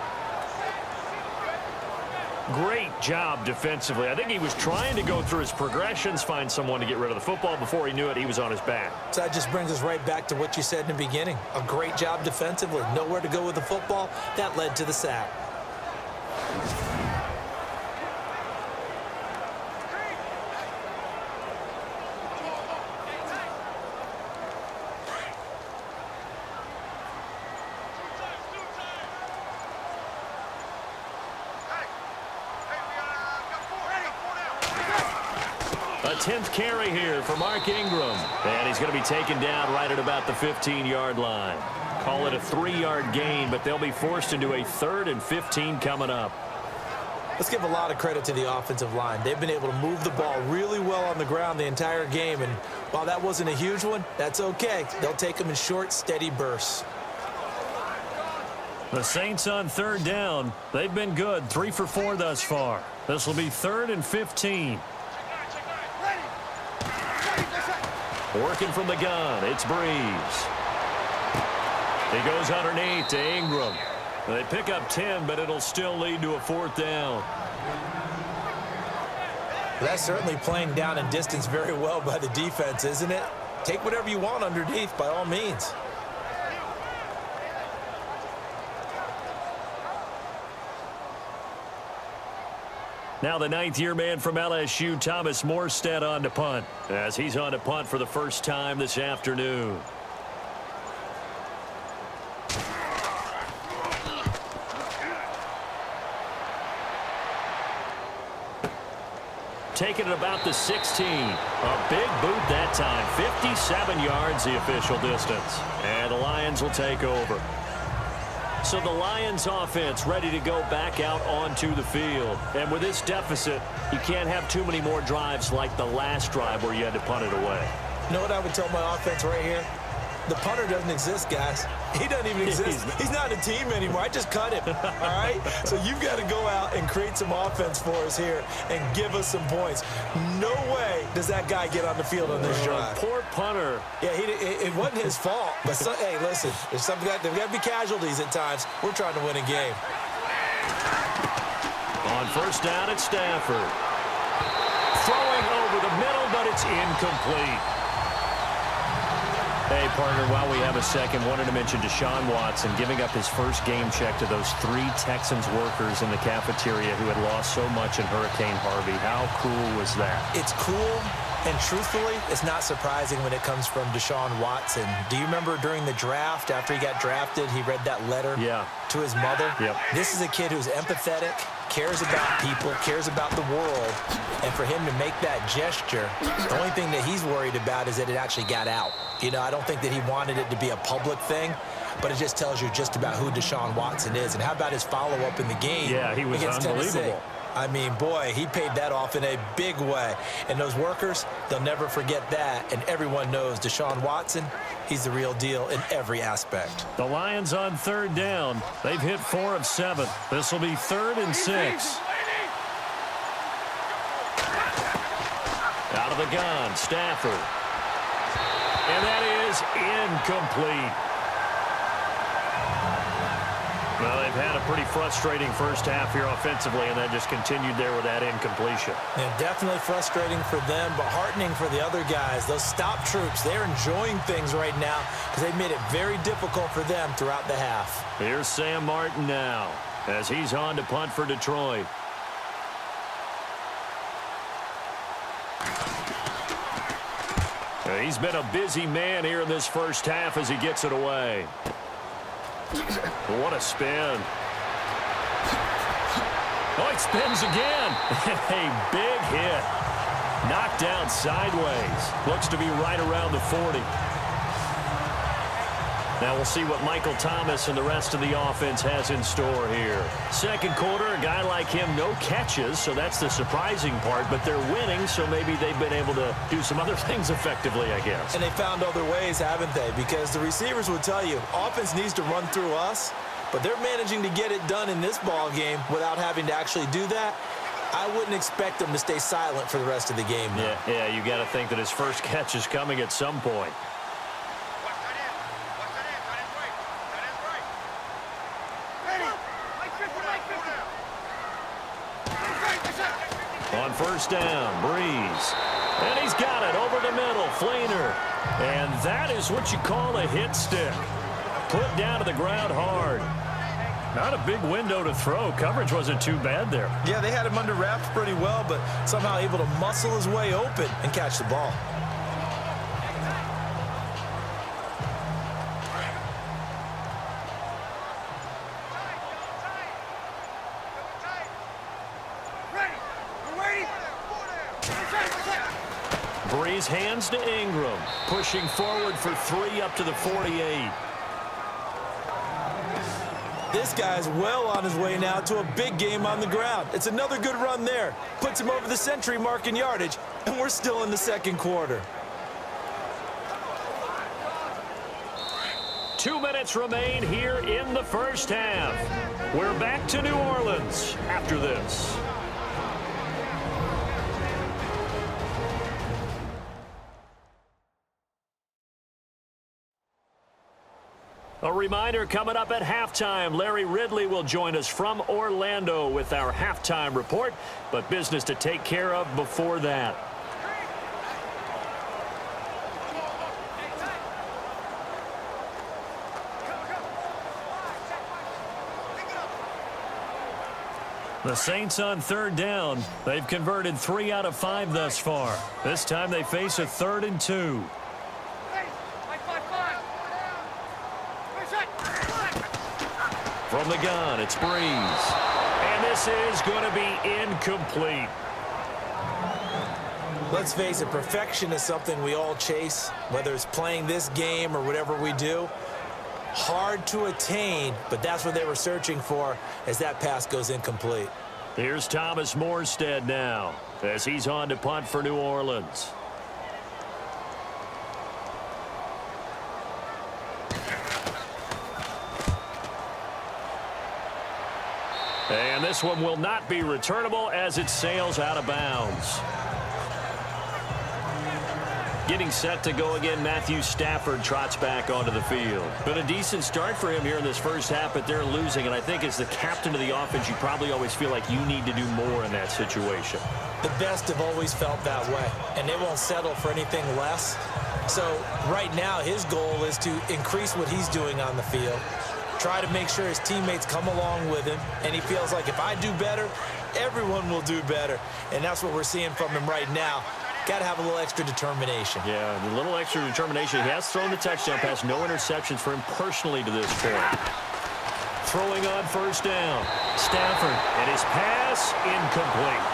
Great job defensively. I think he was trying to go through his progressions, find someone to get rid of the football. Before he knew it, he was on his back. So that just brings us right back to what you said in the beginning. A great job defensively. Nowhere to go with the football. That led to the sack. A 10th carry here for Mark Ingram. And he's going to be taken down right at about the 15-yard line. Call it a 3-yard gain, but they'll be forced into a 3rd and 15 coming up. Let's give a lot of credit to the offensive line. They've been able to move the ball really well on the ground the entire game, and while that wasn't a huge one, that's okay. They'll take them in short, steady bursts. The Saints on third down. They've been good, 3 for 4 thus far. This will be 3rd and 15. Working from the gun, it's Breeze. He goes underneath to Ingram. They pick up 10, but it'll still lead to a 4th down. That's certainly playing down in distance very well by the defense, isn't it? Take whatever you want underneath, by all means. Now the 9th-year man from LSU, Thomas Morstead, on to punt, as he's on to punt for the first time this afternoon. Taking it about the 16. A big boot that time. 57 yards the official distance. And the Lions will take over. So the Lions offense ready to go back out onto the field. And with this deficit, you can't have too many more drives like the last drive where you had to punt it away. You know what I would tell my offense right here? The punter doesn't exist, guys. He doesn't even exist. He's not a team anymore. I just cut him, all right? So you've got to go out and create some offense for us here and give us some points. No way does that guy get on the field on this drive. Poor punter. Yeah, it wasn't his fault. But, hey, listen, there's got to be casualties at times. We're trying to win a game. On first down, it's Stafford. Throwing over the middle, but it's incomplete. Hey, partner, while we have a second, wanted to mention Deshaun Watson giving up his first game check to those 3 Texans workers in the cafeteria who had lost so much in Hurricane Harvey. How cool was that? It's cool, and truthfully, it's not surprising when it comes from Deshaun Watson. Do you remember during the draft, after he got drafted, he read that letter to his mother? Yep. This is a kid who's empathetic, cares about people, cares about the world, and for him to make that gesture, the only thing that he's worried about is that it actually got out. You know, I don't think that he wanted it to be a public thing, but it just tells you just about who Deshaun Watson is. And how about his follow-up in the game? Yeah, he was against unbelievable. Tennessee? I mean, boy, he paid that off in a big way. And those workers, they'll never forget that. And everyone knows Deshaun Watson, he's the real deal in every aspect. The Lions on third down. They've hit 4 of 7. This will be 3rd and 6. Out of the gun, Stafford. And that is incomplete. Well, they've had a pretty frustrating first half here offensively, and that just continued there with that incompletion. And definitely frustrating for them, but heartening for the other guys. Those stop troops, they're enjoying things right now because they've made it very difficult for them throughout the half. Here's Sam Martin now as he's on to punt for Detroit. He's been a busy man here in this first half as he gets it away. What a spin. Oh, it spins again. A big hit. Knocked down sideways. Looks to be right around the 40. Now we'll see what Michael Thomas and the rest of the offense has in store here. Second quarter, a guy like him, no catches, so that's the surprising part, but they're winning, so maybe they've been able to do some other things effectively, I guess. And they found other ways, haven't they? Because the receivers would tell you, offense needs to run through us, but they're managing to get it done in this ball game without having to actually do that. I wouldn't expect them to stay silent for the rest of the game now. Yeah, you got to think that his first catch is coming at some point. On first down, Breeze. And he's got it over the middle, Fleener. And that is what you call a hit stick. Put down to the ground hard. Not a big window to throw. Coverage wasn't too bad there. Yeah, they had him under wraps pretty well, but somehow able to muscle his way open and catch the ball. Breeze hands to Ingram, pushing forward for 3 up to the 48. This guy's well on his way now to a big game on the ground. It's another good run there. Puts him over the century mark in yardage, and we're still in the second quarter. 2 minutes remain here in the first half. We're back to New Orleans after this. A reminder coming up at halftime, Larry Ridley will join us from Orlando with our halftime report, but business to take care of before that. The Saints on third down. They've converted 3 out of 5 thus far. This time they face a 3rd and 2. From the gun, it's Breeze. And this is going to be incomplete. Let's face it, perfection is something we all chase, whether it's playing this game or whatever we do. Hard to attain, but that's what they were searching for as that pass goes incomplete. Here's Thomas Morstead now as he's on to punt for New Orleans. And this one will not be returnable as it sails out of bounds. Getting set to go again, Matthew Stafford trots back onto the field. Been a decent start for him here in this first half, but they're losing. And I think as the captain of the offense, you probably always feel like you need to do more in that situation. The best have always felt that way, and they won't settle for anything less. So right now, his goal is to increase what he's doing on the field, try to make sure his teammates come along with him, and he feels like if I do better, everyone will do better. And that's what we're seeing from him right now. Got to have a little extra determination. Yeah, a little extra determination. He has thrown the touchdown pass. No interceptions for him personally to this point. Throwing on first down. Stafford, and his pass incomplete.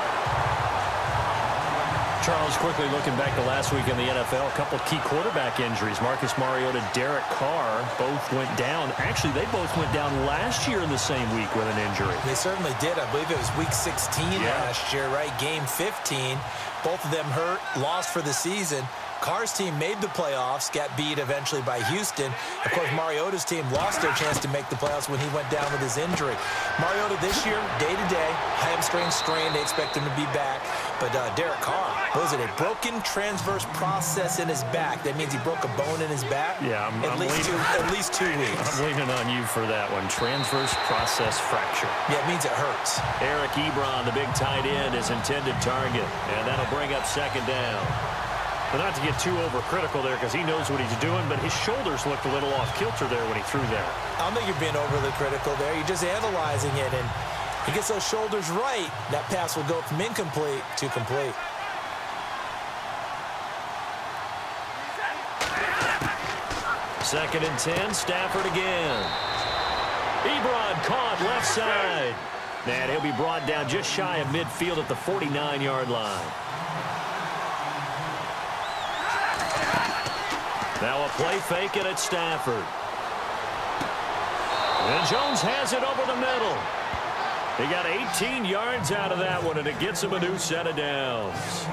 Charles, quickly looking back to last week in the NFL, a couple key quarterback injuries. Marcus Mariota, Derek Carr, both went down. Actually, they both went down last year in the same week with an injury. They certainly did. I believe it was week 16 last year, right? Game 15. Both of them hurt, lost for the season. Carr's team made the playoffs, got beat eventually by Houston. Of course, Mariota's team lost their chance to make the playoffs when he went down with his injury. Mariota this year, day-to-day, hamstring strain. They expect him to be back. But Derek Carr, was it a broken transverse process in his back? That means he broke a bone in his back? Yeah, at least 2 weeks. I'm leaning on you for that one. Transverse process fracture. Yeah, it means it hurts. Eric Ebron, the big tight end, is intended target. And that'll bring up second down. But not to get too overcritical there because he knows what he's doing, but his shoulders looked a little off-kilter there when he threw that. I don't think you're being overly critical there. You're just analyzing it, and he gets those shoulders right. That pass will go from incomplete to complete. Second and 10, Stafford again. Ebron caught left side. And he'll be brought down just shy of midfield at the 49-yard line. Now a play fake it at Stafford. And Jones has it over the middle. He got 18 yards out of that one, and it gets him a new set of downs.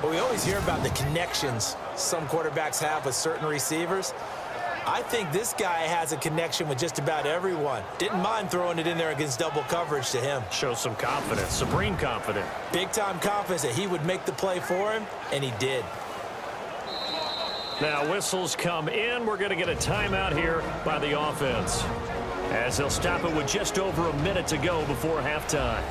Well, we always hear about the connections some quarterbacks have with certain receivers. I think this guy has a connection with just about everyone. Didn't mind throwing it in there against double coverage to him. Shows some confidence, supreme confidence. Big-time confidence that he would make the play for him, and he did. Now whistles come in. We're going to get a timeout here by the offense, as they'll stop it with just over a minute to go before halftime.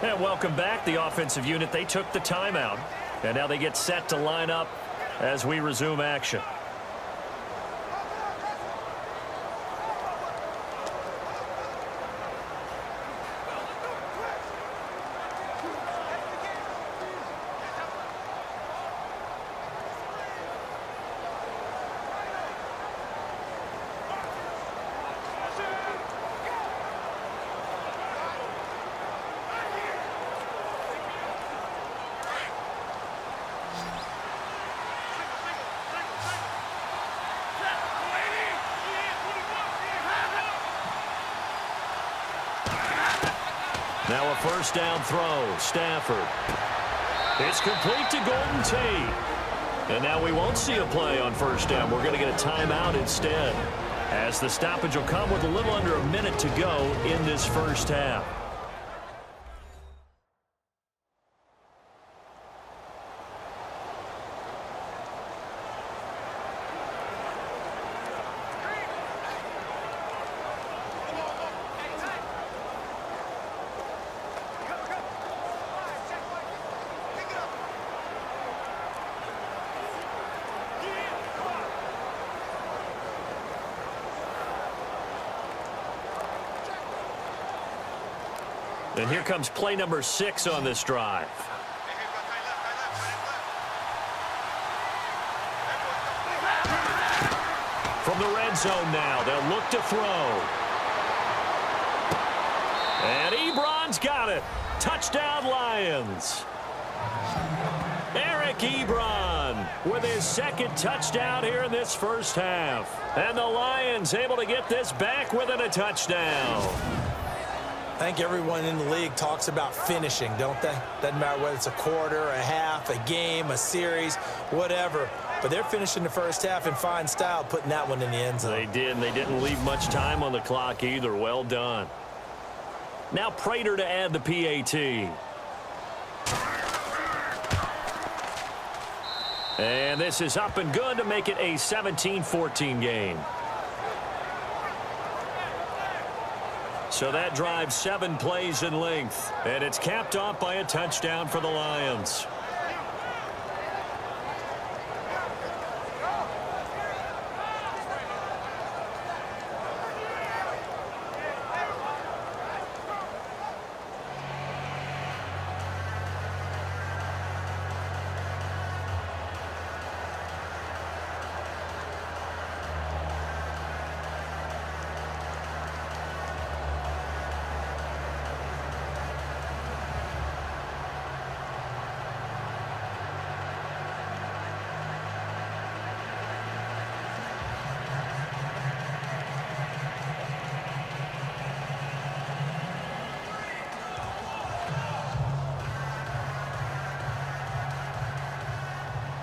And welcome back, the offensive unit. They took the timeout, and now they get set to line up as we resume action. Now a first down throw. Stafford. It's complete to Golden Tate. And now we won't see a play on first down. We're going to get a timeout instead, as the stoppage will come with a little under a minute to go in this first half. And here comes play number 6 on this drive. From the red zone now, they'll look to throw. And Ebron's got it. Touchdown, Lions. Eric Ebron with his second touchdown here in this first half. And the Lions able to get this back within a touchdown. I think everyone in the league talks about finishing, don't they? Doesn't matter whether it's a quarter, a half, a game, a series, whatever. But they're finishing the first half in fine style, putting that one in the end zone. They did, and they didn't leave much time on the clock either. Well done. Now Prater to add the PAT. And this is up and good to make it a 17-14 game. So that drives 7 plays in length, and it's capped off by a touchdown for the Lions.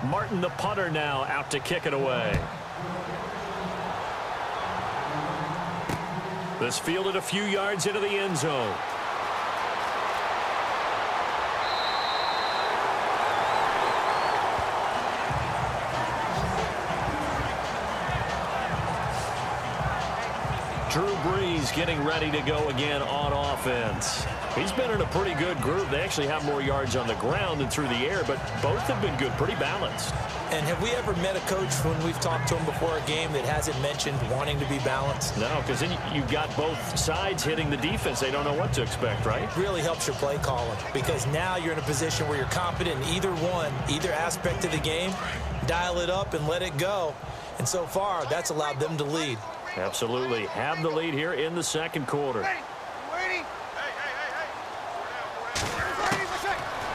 Martin, the punter, now out to kick it away. This fielded a few yards into the end zone. Drew Brees getting ready to go again on offense. He's been in a pretty good group. They actually have more yards on the ground than through the air, but both have been good, pretty balanced. And have we ever met a coach when we've talked to him before a game that hasn't mentioned wanting to be balanced? No, because then you've got both sides hitting the defense. They don't know what to expect, right? It really helps your play calling, because now you're in a position where you're competent in either aspect of the game. Dial it up and let it go. And so far, that's allowed them to lead. Absolutely. Have the lead here in the second quarter.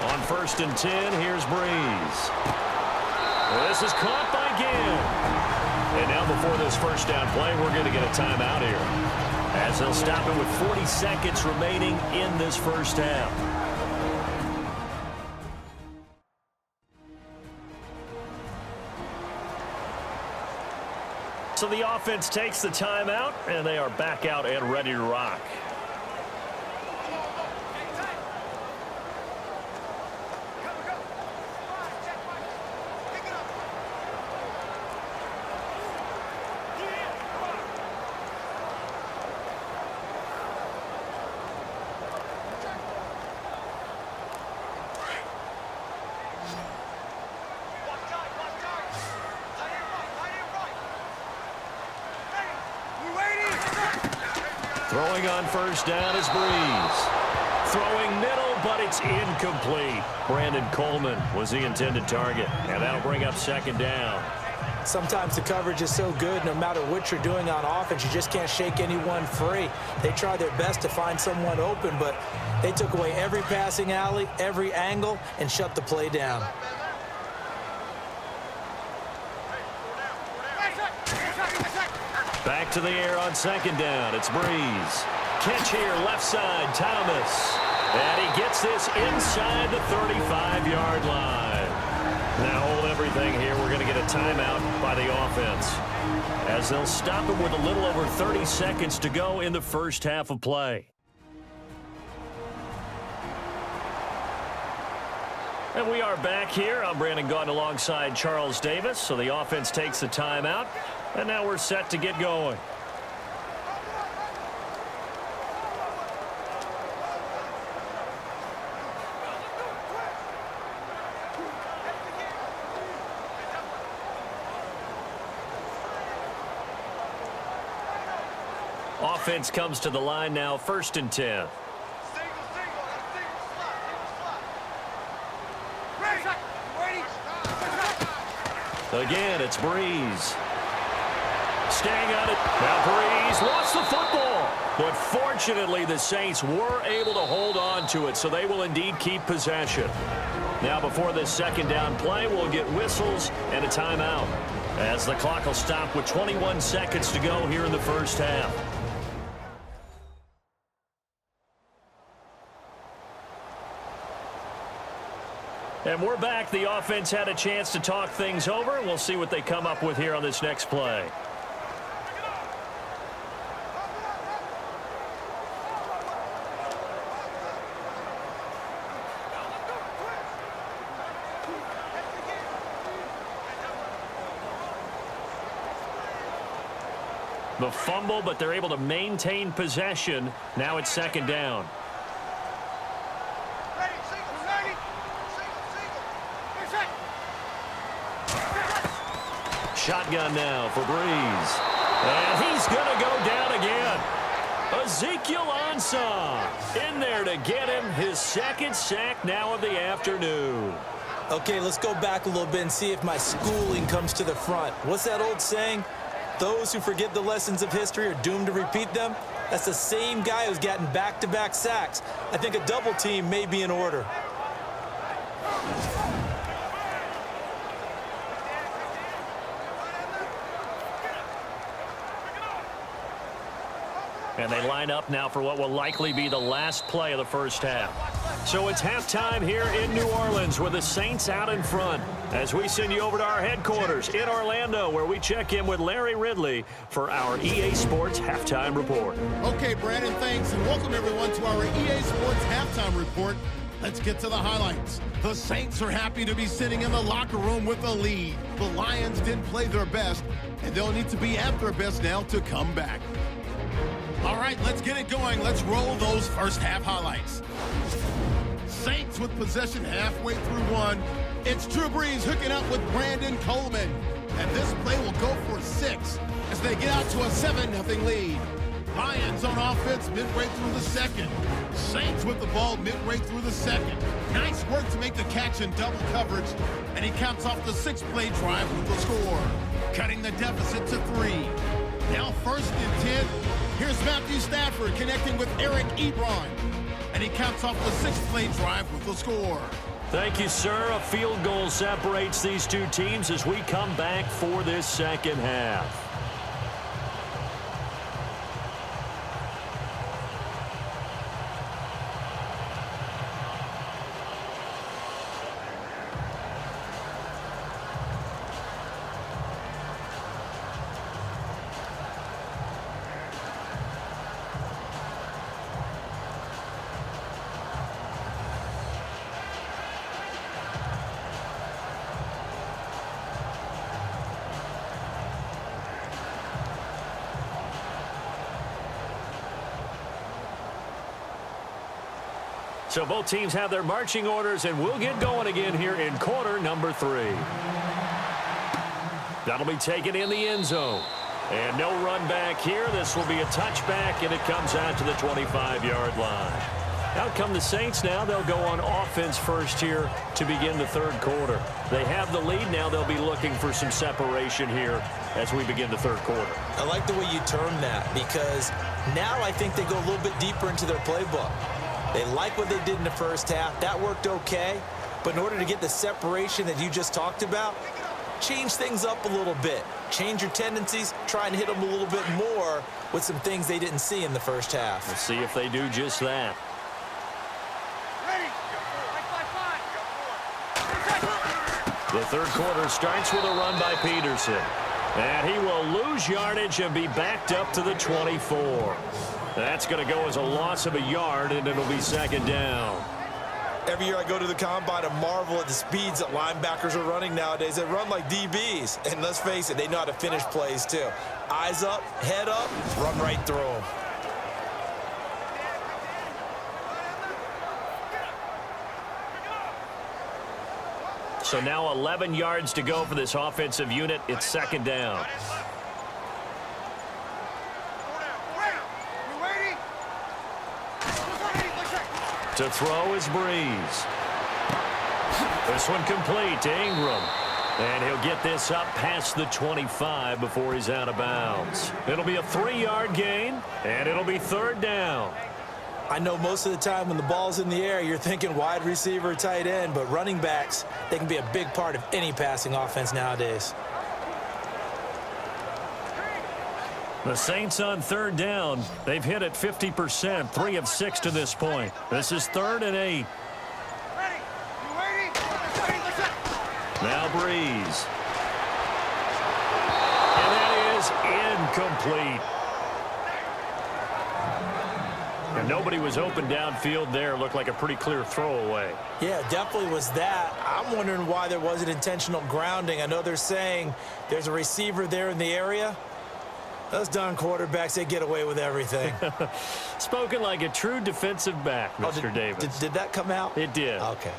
On 1st and 10, here's Brees. This is caught by Gill. And now before this first down play, we're going to get a timeout here, as they'll stop it with 40 seconds remaining in this first half. So the offense takes the timeout, and they are back out and ready to rock. Throwing on first down is Brees. Throwing middle, but it's incomplete. Brandon Coleman was the intended target, and that'll bring up second down. Sometimes the coverage is so good, no matter what you're doing on offense, you just can't shake anyone free. They try their best to find someone open, but they took away every passing alley, every angle, and shut the play down. Back to the air on second down. It's Brees. Catch here, left side, Thomas. And he gets this inside the 35-yard line. Now hold everything here. We're going to get a timeout by the offense, as they'll stop it with a little over 30 seconds to go in the first half of play. And we are back here. I'm Brandon Gaudin alongside Charles Davis. So the offense takes the timeout, and now we're set to get going. Offense comes to the line now, 1st and 10. Again, it's Breeze. Staying on it. Now Breeze lost the football. But fortunately, the Saints were able to hold on to it, so they will indeed keep possession. Now, before this second down play, we'll get whistles and a timeout, as the clock will stop with 21 seconds to go here in the first half. And we're back. The offense had a chance to talk things over, and we'll see what they come up with here on this next play. The fumble, but they're able to maintain possession. Now it's second down. Shotgun now for Breeze. And he's going to go down again. Ezekiel Ansah in there to get him his second sack now of the afternoon. Okay, let's go back a little bit and see if my schooling comes to the front. What's that old saying? Those who forget the lessons of history are doomed to repeat them. That's the same guy who's gotten back-to-back sacks. I think a double team may be in order. And they line up now for what will likely be the last play of the first half. So it's halftime here in New Orleans with the Saints out in front, as we send you over to our headquarters in Orlando, where we check in with Larry Ridley for our EA Sports Halftime Report. Okay, Brandon, thanks, and welcome everyone to our EA Sports Halftime Report. Let's get to the highlights. The Saints are happy to be sitting in the locker room with a lead. The Lions didn't play their best, and they'll need to be at their best now to come back. All right, let's get it going. Let's roll those first half highlights. Saints with possession halfway through one. It's Drew Brees hooking up with Brandon Coleman. And this play will go for 6 as they get out to a 7-0 lead. Lions on offense midway through the second. Saints with the ball midway through the second. Nice work to make the catch in double coverage. And he caps off the 6-play drive with the score, cutting the deficit to 3. Now 1st and 10. Here's Matthew Stafford connecting with Eric Ebron. And he caps off the 6-play drive with the score. Thank you, sir. A field goal separates these two teams as we come back for this second half. So both teams have their marching orders, and we'll get going again here in quarter number 3. That'll be taken in the end zone. And no run back here. This will be a touchback, and it comes out to the 25-yard line. Out come the Saints now. They'll go on offense first here to begin the third quarter. They have the lead. Now they'll be looking for some separation here as we begin the third quarter. I like the way you term that, because now I think they go a little bit deeper into their playbook. They like what they did in the first half. That worked okay. But in order to get the separation that you just talked about, change things up a little bit. Change your tendencies. Try and hit them a little bit more with some things they didn't see in the first half. We'll see if they do just that. The third quarter starts with a run by Peterson. And he will lose yardage and be backed up to the 24. That's going to go as a loss of a yard, and it'll be second down. Every year I go to the combine and marvel at the speeds that linebackers are running nowadays. They run like DBs. And let's face it, they know how to finish plays too. Eyes up, head up, run right through them. So now 11 yards to go for this offensive unit. It's second down. To throw is Breeze. This one complete to Ingram. And he'll get this up past the 25 before he's out of bounds. It'll be a 3-yard gain, and it'll be third down. I know most of the time when the ball's in the air, you're thinking wide receiver, tight end, but running backs, they can be a big part of any passing offense nowadays. The Saints on third down. They've hit it 50%, 3 of 6 to this point. This is 3rd and 8. Now Breeze. And that is incomplete. And nobody was open downfield there. Looked like a pretty clear throwaway. Yeah, definitely was that. I'm wondering why there wasn't intentional grounding. I know they're saying there's a receiver there in the area. Those darn quarterbacks, they get away with everything. Spoken like a true defensive back, Mr. Davis. Did that come out? It did. Okay.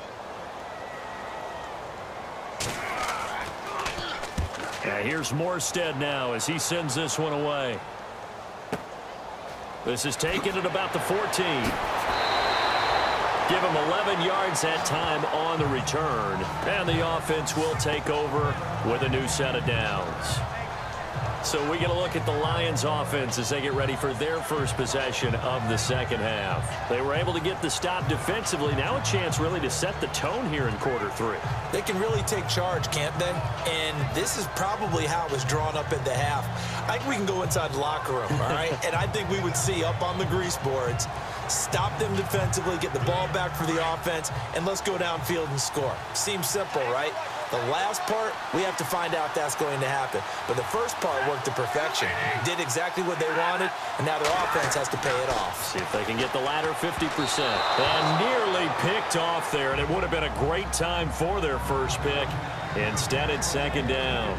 Yeah, here's Morstead now as he sends this one away. This is taken at about the 14. Give him 11 yards that time on the return. And the offense will take over with a new set of downs. So we get a look at the Lions offense as they get ready for their first possession of the second half. They were able to get the stop defensively. Now a chance really to set the tone here in quarter 3. They can really take charge, can't they? And this is probably how it was drawn up at the half. I think we can go inside the locker room, all right? And I think we would see up on the grease boards, stop them defensively, get the ball back for the offense, and let's go downfield and score. Seems simple, right? The last part, we have to find out if that's going to happen. But the first part worked to perfection. Did exactly what they wanted, and now their offense has to pay it off. See if they can get the latter 50%. And nearly picked off there, and it would have been a great time for their first pick. Instead, it's second down.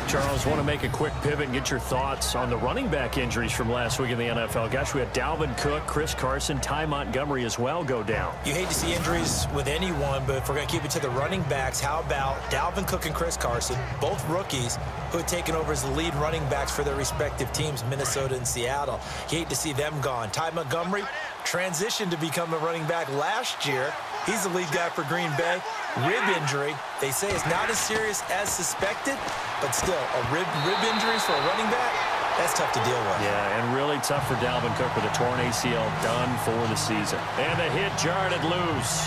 Charles, want to make a quick pivot and get your thoughts on the running back injuries from last week in the NFL. Gosh, we had Dalvin Cook, Chris Carson, Ty Montgomery as well go down. You hate to see injuries with anyone, but if we're going to keep it to the running backs, how about Dalvin Cook and Chris Carson, both rookies who had taken over as the lead running backs for their respective teams, Minnesota and Seattle. You hate to see them gone. Ty Montgomery transitioned to become a running back last year. He's the lead guy for Green Bay. Rib injury, they say it's not as serious as suspected, but still, a rib injuries for a running back, that's tough to deal with. Yeah, and really tough for Dalvin Cook with a torn ACL done for the season. And the hit jarred it loose.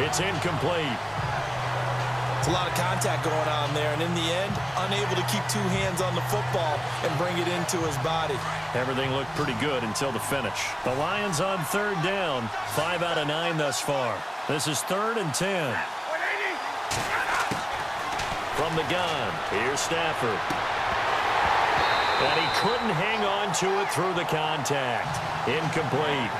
It's incomplete. It's a lot of contact going on there, and in the end, unable to keep 2 hands on the football and bring it into his body. Everything looked pretty good until the finish. The Lions on third down, 5 out of 9 thus far. This is 3rd and 10. From the gun, here's Stafford. And he couldn't hang on to it through the contact. Incomplete.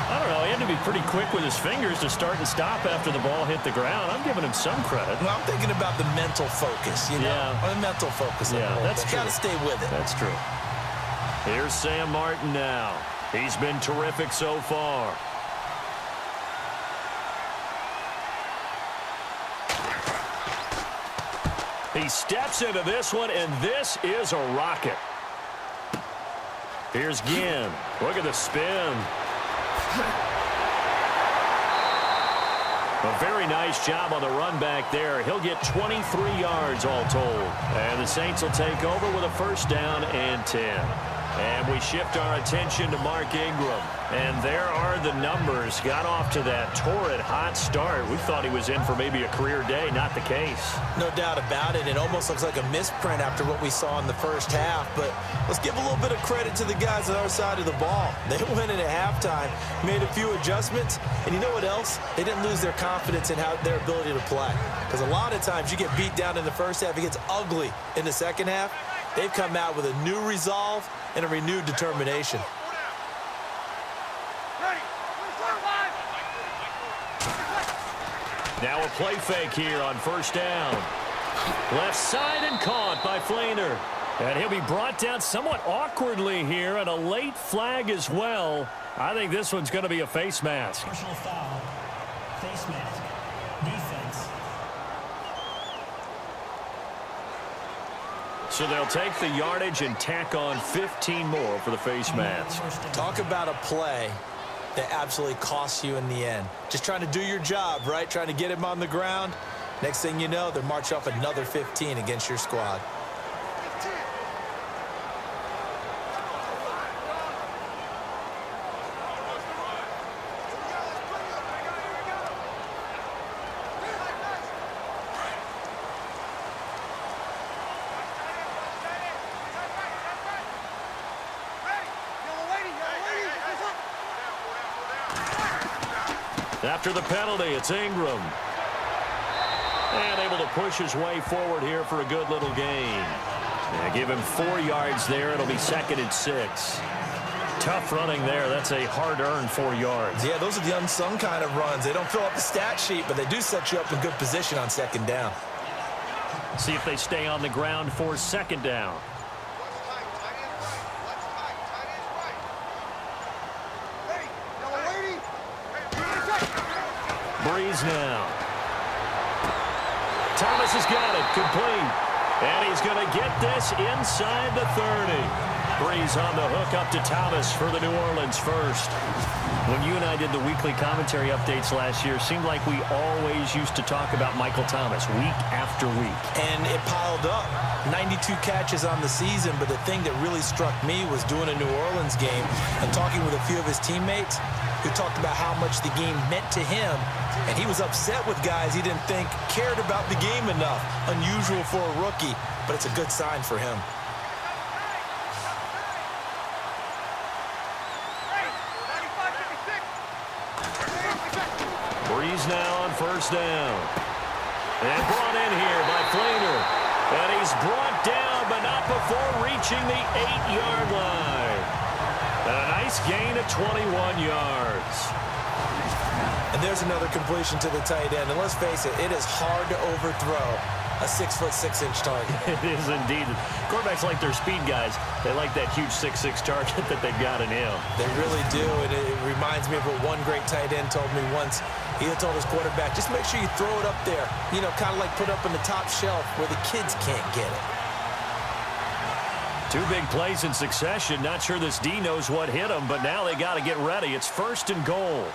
I don't know, he had to be pretty quick with his fingers to start and stop after the ball hit the ground. I'm giving him some credit. Well, I'm thinking about the mental focus, you know? Yeah. The mental focus. Yeah, that's true. Got to stay with it. That's true. Here's Sam Martin now. He's been terrific so far. He steps into this one, and this is a rocket. Here's Ginn. Look at the spin. A very nice job on the run back there. He'll get 23 yards all told. And the Saints will take over with a 1st down and 10. And we shift our attention to Mark Ingram. And there are the numbers. Got off to that torrid hot start. We thought he was in for maybe a career day. Not the case. No doubt about it. It almost looks like a misprint after what we saw in the first half. But let's give a little bit of credit to the guys on our side of the ball. They went in at halftime, made a few adjustments. And you know what else? They didn't lose their confidence in their ability to play. Because a lot of times you get beat down in the first half. It gets ugly in the second half. They've come out with a new resolve and a renewed determination. Now a play fake here on first down. Left side and caught by Fleener. And he'll be brought down somewhat awkwardly here, and a late flag as well. I think this one's going to be a face mask. Personal foul. Face mask. Defense. So they'll take the yardage and tack on 15 more for the face mask. Talk about a play that absolutely costs you in the end. Just trying to do your job, right? Trying to get him on the ground. Next thing you know, they're march up another 15 against your squad. After the penalty, it's Ingram. And able to push his way forward here for a good little gain. Yeah, give him 4 yards there. It'll be 2nd and 6. Tough running there. That's a hard-earned 4 yards. Yeah, those are the unsung kind of runs. They don't fill up the stat sheet, but they do set you up in good position on 2nd down. See if they stay on the ground for 2nd down. Breeze now. Thomas has got it. Complete. And he's going to get this inside the 30. Breeze on the hook up to Thomas for the New Orleans first. When you and I did the weekly commentary updates last year, it seemed like we always used to talk about Michael Thomas week after week. And it piled up. 92 catches on the season, but the thing that really struck me was doing a New Orleans game and talking with a few of his teammates who talked about how much the game meant to him. And he was upset with guys he didn't think cared about the game enough. Unusual for a rookie, but it's a good sign for him. Breeze now on first down. And brought in here by Fleener. And he's brought down, but not before reaching the 8-yard line. And a nice gain of 21 yards. And there's another completion to the tight end. And let's face it, it is hard to overthrow a 6'6" target. It is indeed. Quarterbacks like their speed guys. They like that huge 6'6" target that they've got in him. They really do. And it reminds me of what one great tight end told me once. He told his quarterback, just make sure you throw it up there. You know, kind of like put up on the top shelf where the kids can't get it. 2 big plays in succession. Not sure this D knows what hit him, but now they got to get ready. It's 1st and goal.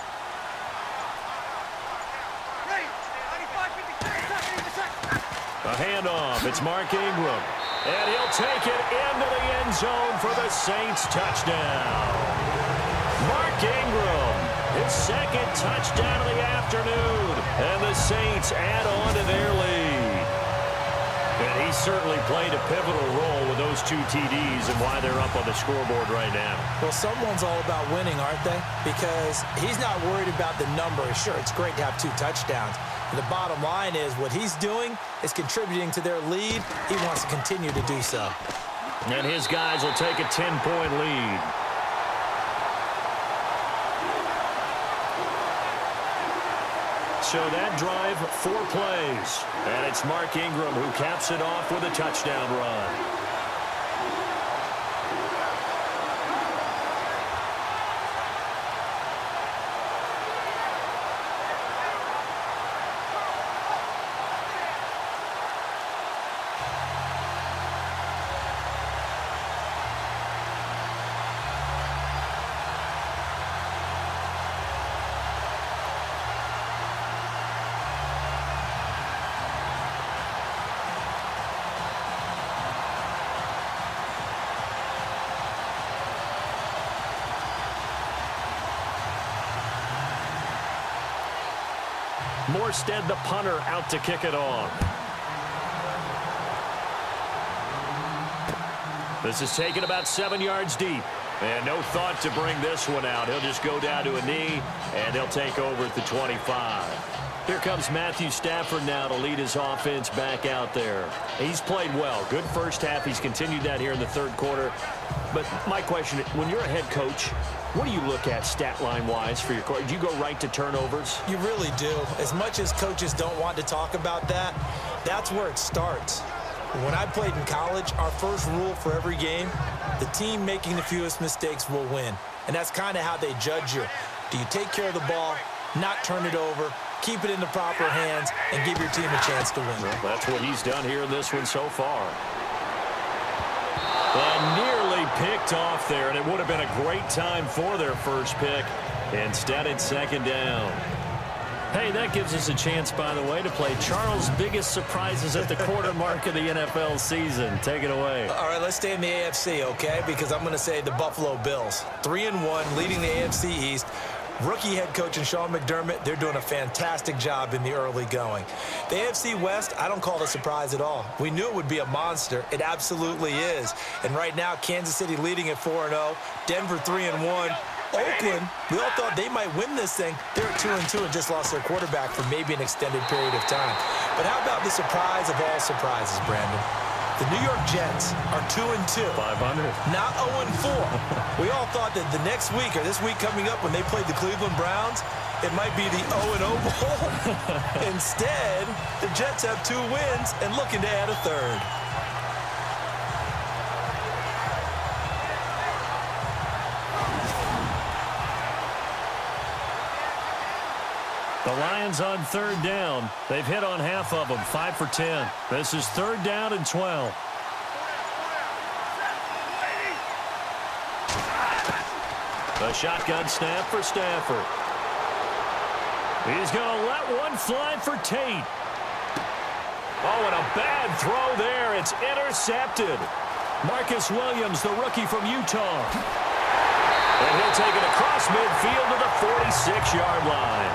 A handoff. It's Mark Ingram. And he'll take it into the end zone for the Saints touchdown. Mark Ingram, his 2nd touchdown of the afternoon. And the Saints add on to their lead. And he certainly played a pivotal role with those 2 TDs and why they're up on the scoreboard right now. Well, someone's all about winning, aren't they? Because he's not worried about the number. Sure, it's great to have 2 touchdowns. And the bottom line is what he's doing is contributing to their lead. He wants to continue to do so. And his guys will take a 10-point lead. So that drive, 4 plays. And it's Mark Ingram who caps it off with a touchdown run. Morstead, the punter, out to kick it off. This is taken about 7 yards deep. And no thought to bring this one out. He'll just go down to a knee, and they'll take over at the 25. Here comes Matthew Stafford now to lead his offense back out there. He's played well. Good first half. He's continued that here in the third quarter. But my question, when you're a head coach, what do you look at stat line-wise for your coach? Do you go right to turnovers? You really do. As much as coaches don't want to talk about that, that's where it starts. When I played in college, our first rule for every game, the team making the fewest mistakes will win. And that's kind of how they judge you. Do you take care of the ball, not turn it over, keep it in the proper hands, and give your team a chance to win? Well, that's what he's done here in this one so far. And nearly picked off there, and it would have been a great time for their first pick. Instead, it's second down. Hey, that gives us a chance, by the way, to play Charles' biggest surprises at the quarter mark of the NFL season. Take it away. All right, let's stay in the AFC, okay? Because I'm going to say the Buffalo Bills. 3-1, leading the AFC East. Rookie head coach and Sean McDermott, they're doing a fantastic job in the early going. The AFC West, I don't call it a surprise at all. We knew it would be a monster. It absolutely is. And right now, Kansas City leading at 4-0, Denver 3-1. Oakland, we all thought they might win this thing. They're at 2-2 and just lost their quarterback for maybe an extended period of time. But how about the surprise of all surprises, Brandon? The New York Jets are 2-2. 500. Not 0-4. We all thought that the next week or this week coming up when they played the Cleveland Browns, it might be the 0-0 Bowl. Instead, the Jets have 2 wins and looking to add a third. The Lions on third down. They've hit on half of them, 5 for 10. This is third down and 12. A shotgun snap for Stafford. He's going to let one fly for Tate. Oh, and a bad throw there. It's intercepted. Marcus Williams, the rookie from Utah. And he'll take it across midfield to the 46-yard line.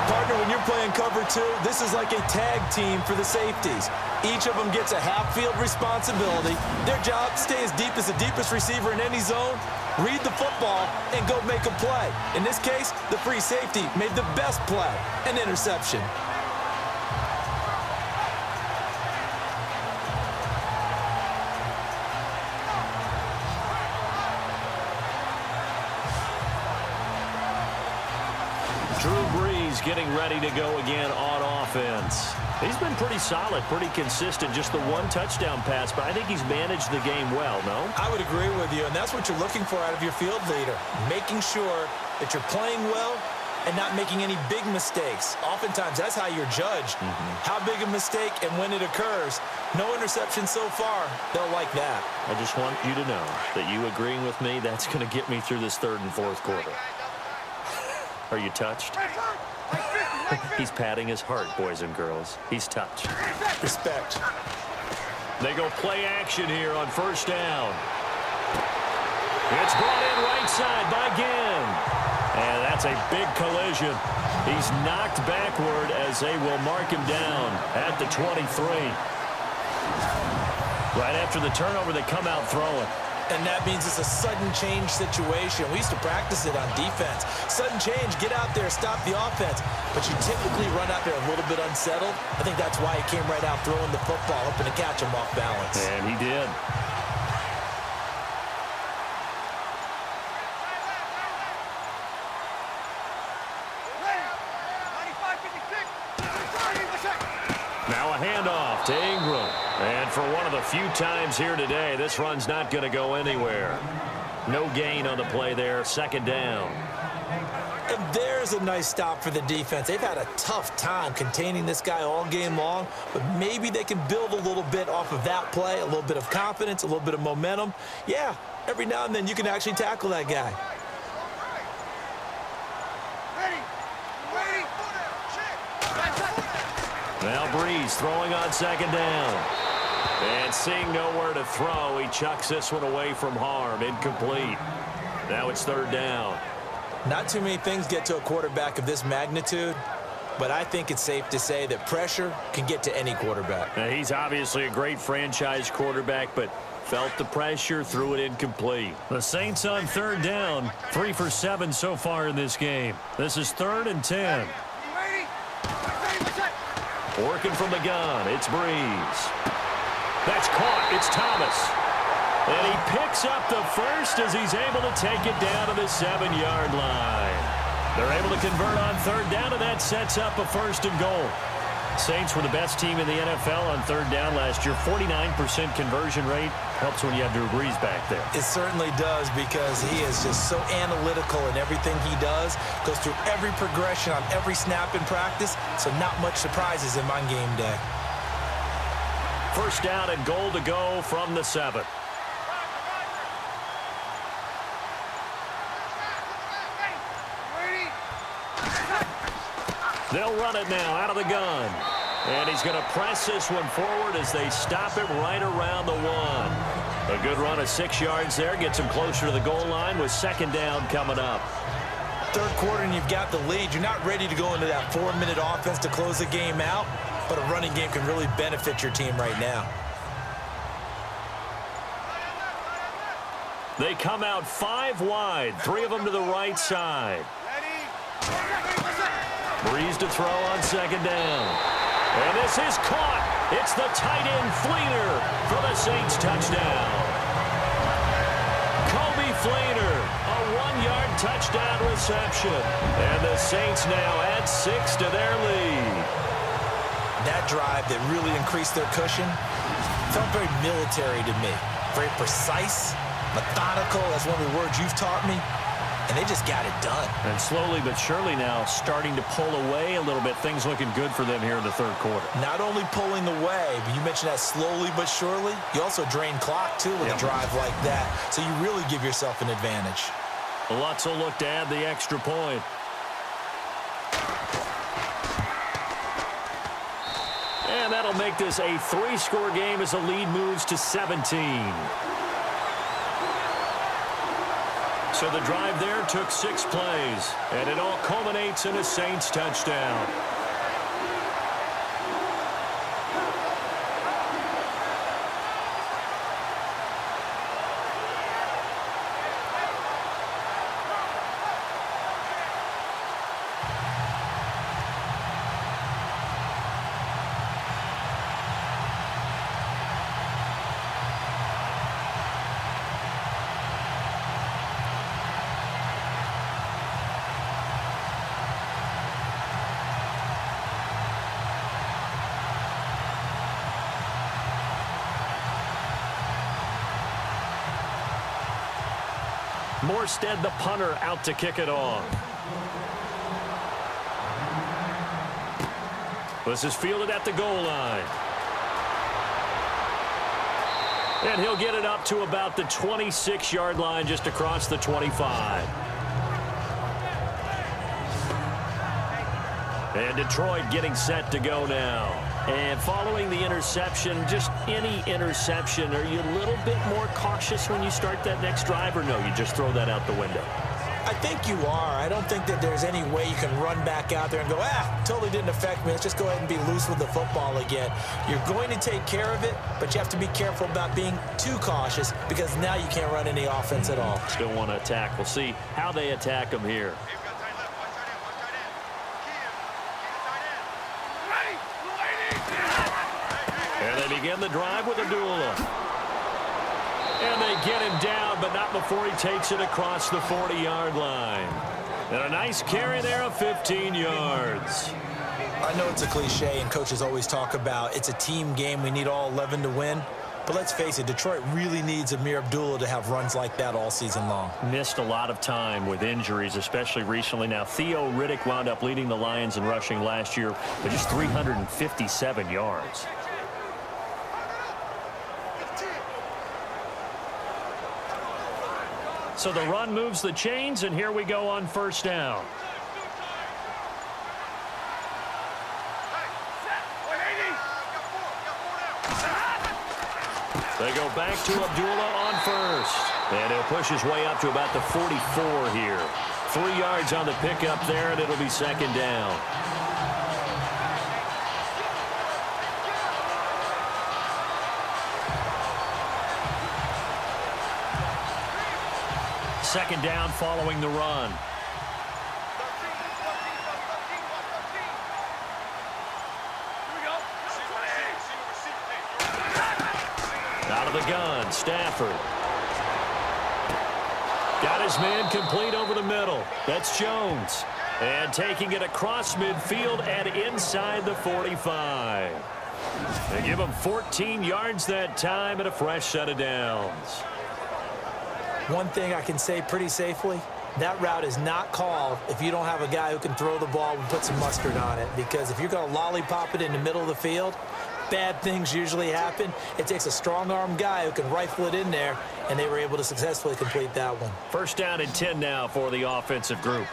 Partner, when you're playing cover 2, this is like a tag team for the safeties. Each of them gets a half-field responsibility. Their job, stay as deep as the deepest receiver in any zone, read the football, and go make a play. In this case, the free safety made the best play, an interception. Getting ready to go again on offense. He's been pretty solid, pretty consistent, just the one touchdown pass, but I think he's managed the game well, no? I would agree with you, and that's what you're looking for out of your field leader, making sure that you're playing well and not making any big mistakes. Oftentimes, that's how you're judged. How big a mistake and when it occurs. No interception so far. They'll like that. I just want you to know that you agreeing with me, that's going to get me through this third and fourth quarter. Are you touched? He's patting his heart, boys and girls. He's touched. Respect. They go play action here on first down. It's brought in right side by Ginn. And that's a big collision. He's knocked backward as they will mark him down at the 23. Right after the turnover, they come out throwing. And that means it's a sudden change situation. We used to practice it on defense. Sudden change, get out there, stop the offense. But you typically run out there a little bit unsettled. I think that's why he came right out throwing the football, hoping to catch him off balance. And he did. Now a handoff to Ingram. And for one of the few times here today, this run's not going to go anywhere. No gain on the play there. Second down. And there's a nice stop for the defense. They've had a tough time containing this guy all game long, but maybe they can build a little bit off of that play, a little bit of confidence, a little bit of momentum. Yeah, every now and then you can actually tackle that guy. Now Breeze throwing on second down. And seeing nowhere to throw, he chucks this one away from harm. Incomplete. Now it's third down. Not too many things get to a quarterback of this magnitude, but I think it's safe to say that pressure can get to any quarterback. Now, he's obviously a great franchise quarterback, but felt the pressure, threw it incomplete. The Saints on third down, 3 for 7 so far in this game. This is 3rd and 10. Working from the gun, it's Breeze. That's caught, it's Thomas. And he picks up the first as he's able to take it down to the 7-yard line. They're able to convert on third down, and that sets up a 1st and goal. Saints were the best team in the NFL on third down last year. 49% conversion rate. Helps when you have Drew Brees back there. It certainly does, because he is just so analytical in everything he does. Goes through every progression on every snap in practice, so not much surprises him on game day. 1st down and goal to go from the 7. They'll run it now out of the gun. And he's going to press this one forward as they stop him right around the 1. A good run of 6 yards there. Gets him closer to the goal line with 2nd down coming up. 3rd quarter and you've got the lead. You're not ready to go into that 4-minute offense to close the game out, but a running game can really benefit your team right now. They come out 5 wide. 3 of them to the right side. Breeze to throw on 2nd down. And this is caught. It's the tight end Fleener for the Saints touchdown. Kobe Fleener, a 1-yard touchdown reception. And the Saints now add 6 to their lead. That drive that really increased their cushion felt very military to me. Very precise, methodical. That's one of the words you've taught me. And they just got it done. And slowly but surely now starting to pull away a little bit. Things looking good for them here in the 3rd quarter. Not only pulling away, but you mentioned that slowly but surely. You also drain clock, too, with a drive like that. So you really give yourself an advantage. Lutz will look to add the extra point. And that'll make this a 3-score game as the lead moves to 17. So the drive there took 6 plays, and it all culminates in a Saints touchdown. Morstead, the punter, out to kick it off. This is fielded at the goal line. And he'll get it up to about the 26-yard line, just across the 25. And Detroit getting set to go now. And following the interception, just any interception, are you a little bit more cautious when you start that next drive, or no, you just throw that out the window? I think you are. I don't think that there's any way you can run back out there and go, totally didn't affect me. Let's just go ahead and be loose with the football again. You're going to take care of it, but you have to be careful about being too cautious, because now you can't run any offense at all. Still want to attack. We'll see how they attack them here. And they begin the drive with Abdullah. And they get him down, but not before he takes it across the 40-yard line. And a nice carry there of 15 yards. I know it's a cliche, and coaches always talk about it's a team game. We need all 11 to win. But let's face it, Detroit really needs Amir Abdullah to have runs like that all season long. Missed a lot of time with injuries, especially recently. Now, Theo Riddick wound up leading the Lions in rushing last year with just 357 yards. So the run moves the chains, and here we go on 1st down. They go back to Abdullah on 1st. And he'll push his way up to about the 44 here. 3 yards on the pickup there, and it'll be second down. Second down following the run. Out of the gun, Stafford. Got his man complete over the middle. That's Jones. And taking it across midfield and inside the 45. They give him 14 yards that time and a fresh set of downs. One thing I can say pretty safely, that route is not called if you don't have a guy who can throw the ball and put some mustard on it. Because if you're going to lollipop it in the middle of the field, bad things usually happen. It takes a strong-arm guy who can rifle it in there, and they were able to successfully complete that one. First down and 10 now for the offensive group.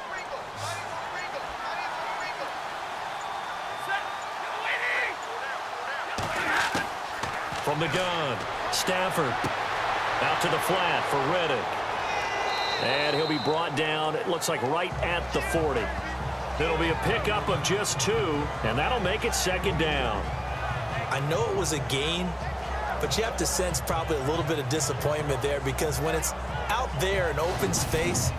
From the gun, Stafford. Out to the flat for Reddick. And he'll be brought down, it looks like right at the 40. It'll be a pickup of just 2, and that'll make it second down. I know it was a gain, but you have to sense probably a little bit of disappointment there because when it's out there in open space,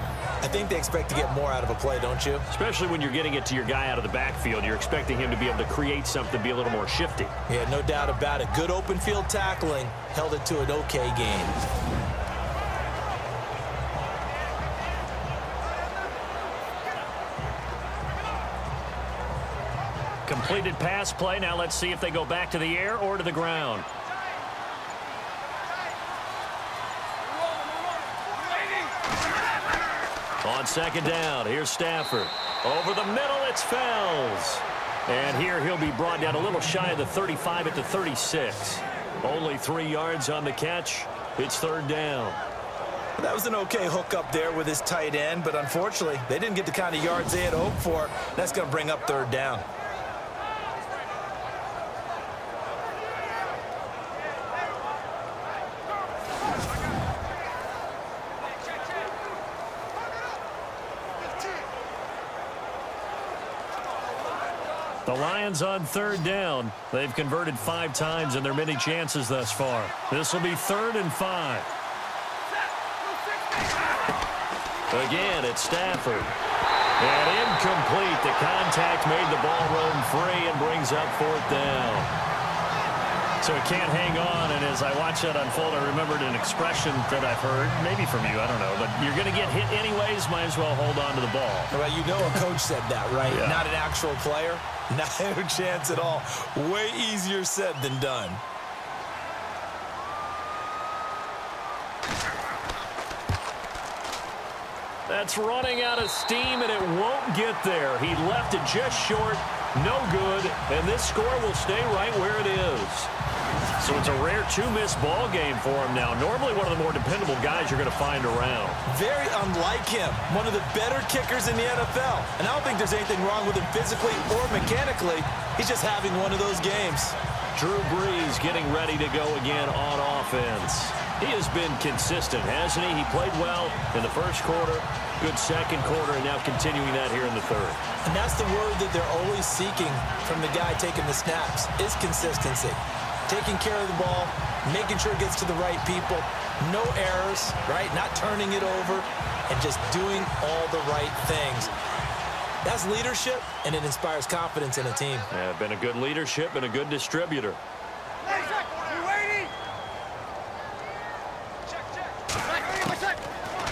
I think they expect to get more out of a play, don't you? Especially when you're getting it to your guy out of the backfield. You're expecting him to be able to create something, be a little more shifty. Yeah, no doubt about it. Good open field tackling held it to an okay gain. Completed pass play. Now let's see if they go back to the air or to the ground. On second down, here's Stafford. Over the middle, it's Fells. And here he'll be brought down a little shy of the 35 at the 36. Only 3 yards on the catch. It's third down. That was an okay hook up there with his tight end, but unfortunately, they didn't get the kind of yards they had hoped for. That's going to bring up third down. The Lions on third down. They've converted 5 times in their many chances thus far. This will be 3rd and 5. Again, it's Stafford. And incomplete. The contact made the ball roam free and brings up 4th down. So it can't hang on, and as I watch that unfold, I remembered an expression that I've heard, maybe from you, I don't know, but you're going to get hit anyways, might as well hold on to the ball. Well, you know a coach said that, right? Yeah. Not an actual player. No chance at all. Way easier said than done. That's running out of steam, and it won't get there. He left it just short, no good, and this score will stay right where it is. So it's a rare 2-miss ball game for him now. Normally one of the more dependable guys you're going to find around. Very unlike him. One of the better kickers in the NFL. And I don't think there's anything wrong with him physically or mechanically. He's just having one of those games. Drew Brees getting ready to go again on offense. He has been consistent, hasn't he? He played well in the first quarter, good second quarter, and now continuing that here in the third. And that's the word that they're always seeking from the guy taking the snaps, is consistency. Taking care of the ball, making sure it gets to the right people, no errors, right? Not turning it over, and just doing all the right things. That's leadership, and it inspires confidence in a team. Yeah, been a good leadership and a good distributor.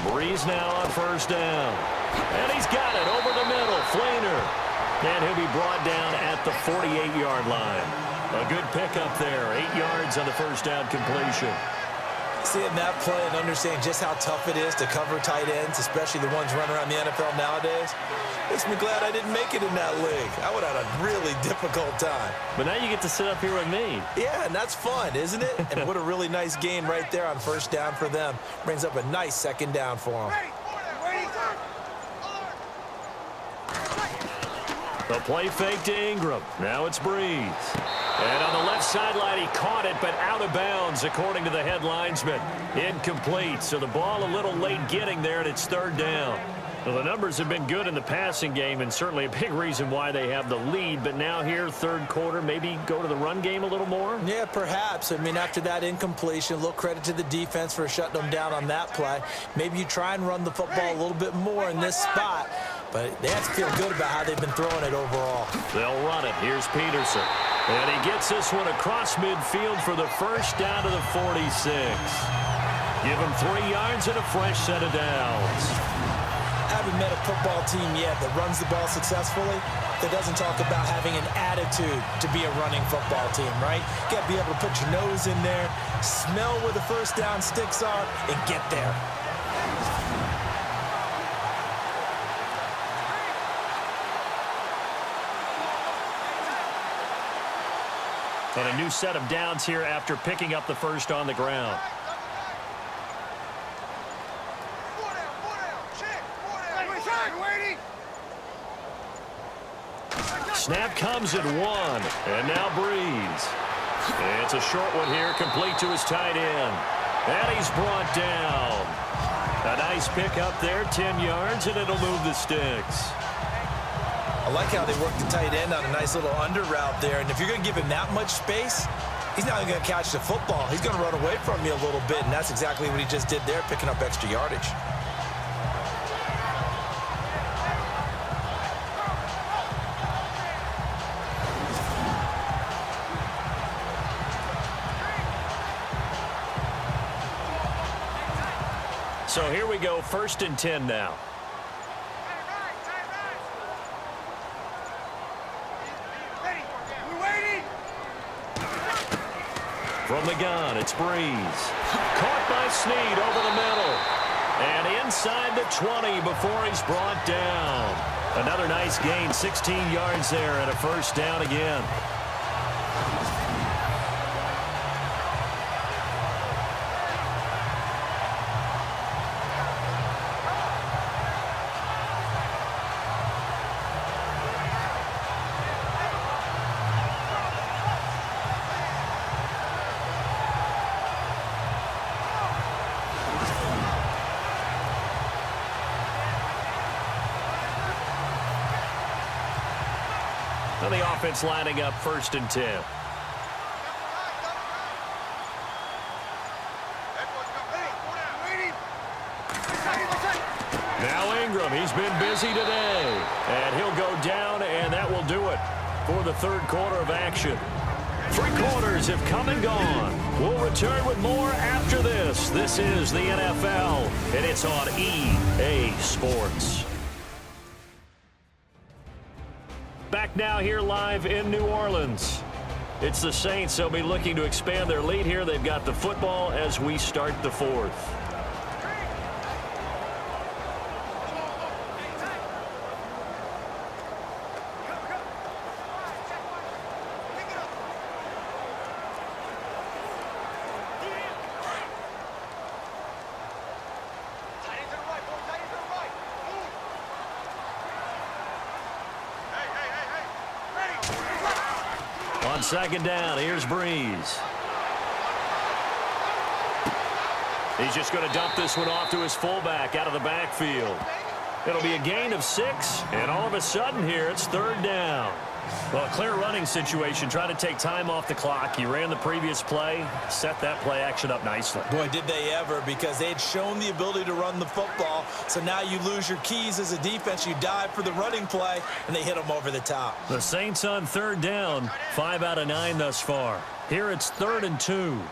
Brees now on first down. And he's got it over the middle. Flainer. And he'll be brought down at the 48-yard line. A good pickup there. 8 yards on the first down completion. Seeing that play and understanding just how tough it is to cover tight ends, especially the ones running around the NFL nowadays, makes me glad I didn't make it in that league. I would have had a really difficult time. But now you get to sit up here with me. Yeah, and that's fun, isn't it? And what a really nice gain right there on first down for them. Brings up a nice second down for them. The play fake to Ingram. Now it's Brees. And on the left sideline, he caught it, but out of bounds, according to the head linesman. Incomplete, so the ball a little late getting there, and it's third down. Well, the numbers have been good in the passing game, and certainly a big reason why they have the lead. But now here, third quarter, maybe go to the run game a little more? Yeah, perhaps. I mean, after that incompletion, a little credit to the defense for shutting them down on that play. Maybe you try and run the football a little bit more in this spot, but they have to feel good about how they've been throwing it overall. They'll run it. Here's Peterson. And he gets this one across midfield for the first down to the 46. Give him 3 yards and a fresh set of downs. I haven't met a football team yet that runs the ball successfully that doesn't talk about having an attitude to be a running football team, right? You got to be able to put your nose in there, smell where the first down sticks are, and get there. And a new set of downs here after picking up the first on the ground. Snap comes at 1, and now Breeze. It's a short one here, complete to his tight end. And he's brought down. A nice pick up there, 10 yards, and it'll move the sticks. I like how they work the tight end on a nice little under route there. And if you're going to give him that much space, he's not going to catch the football. He's going to run away from you a little bit, and that's exactly what he just did there, picking up extra yardage. So here we go, 1st and 10 now. From the gun, it's Breeze. Caught by Snead over the middle. And inside the 20 before he's brought down. Another nice gain, 16 yards there and a first down again. The offense lining up 1st and 10. Now Ingram, he's been busy today. And he'll go down, and that will do it for the third quarter of action. 3 quarters have come and gone. We'll return with more after this. This is the NFL, and it's on EA Sports. Back now here live in New Orleans. It's the Saints. They'll be looking to expand their lead here. They've got the football as we start the 4th. On 2nd down, here's Breeze. He's just going to dump this one off to his fullback out of the backfield. It'll be a gain of 6, and all of a sudden here, it's 3rd down. Well, a clear running situation, trying to take time off the clock. He ran the previous play, set that play action up nicely. Boy, did they ever, because they had shown the ability to run the football. So now you lose your keys as a defense. You dive for the running play, and they hit them over the top. The Saints on 3rd down, 5 out of 9 thus far. Here it's 3rd and 2.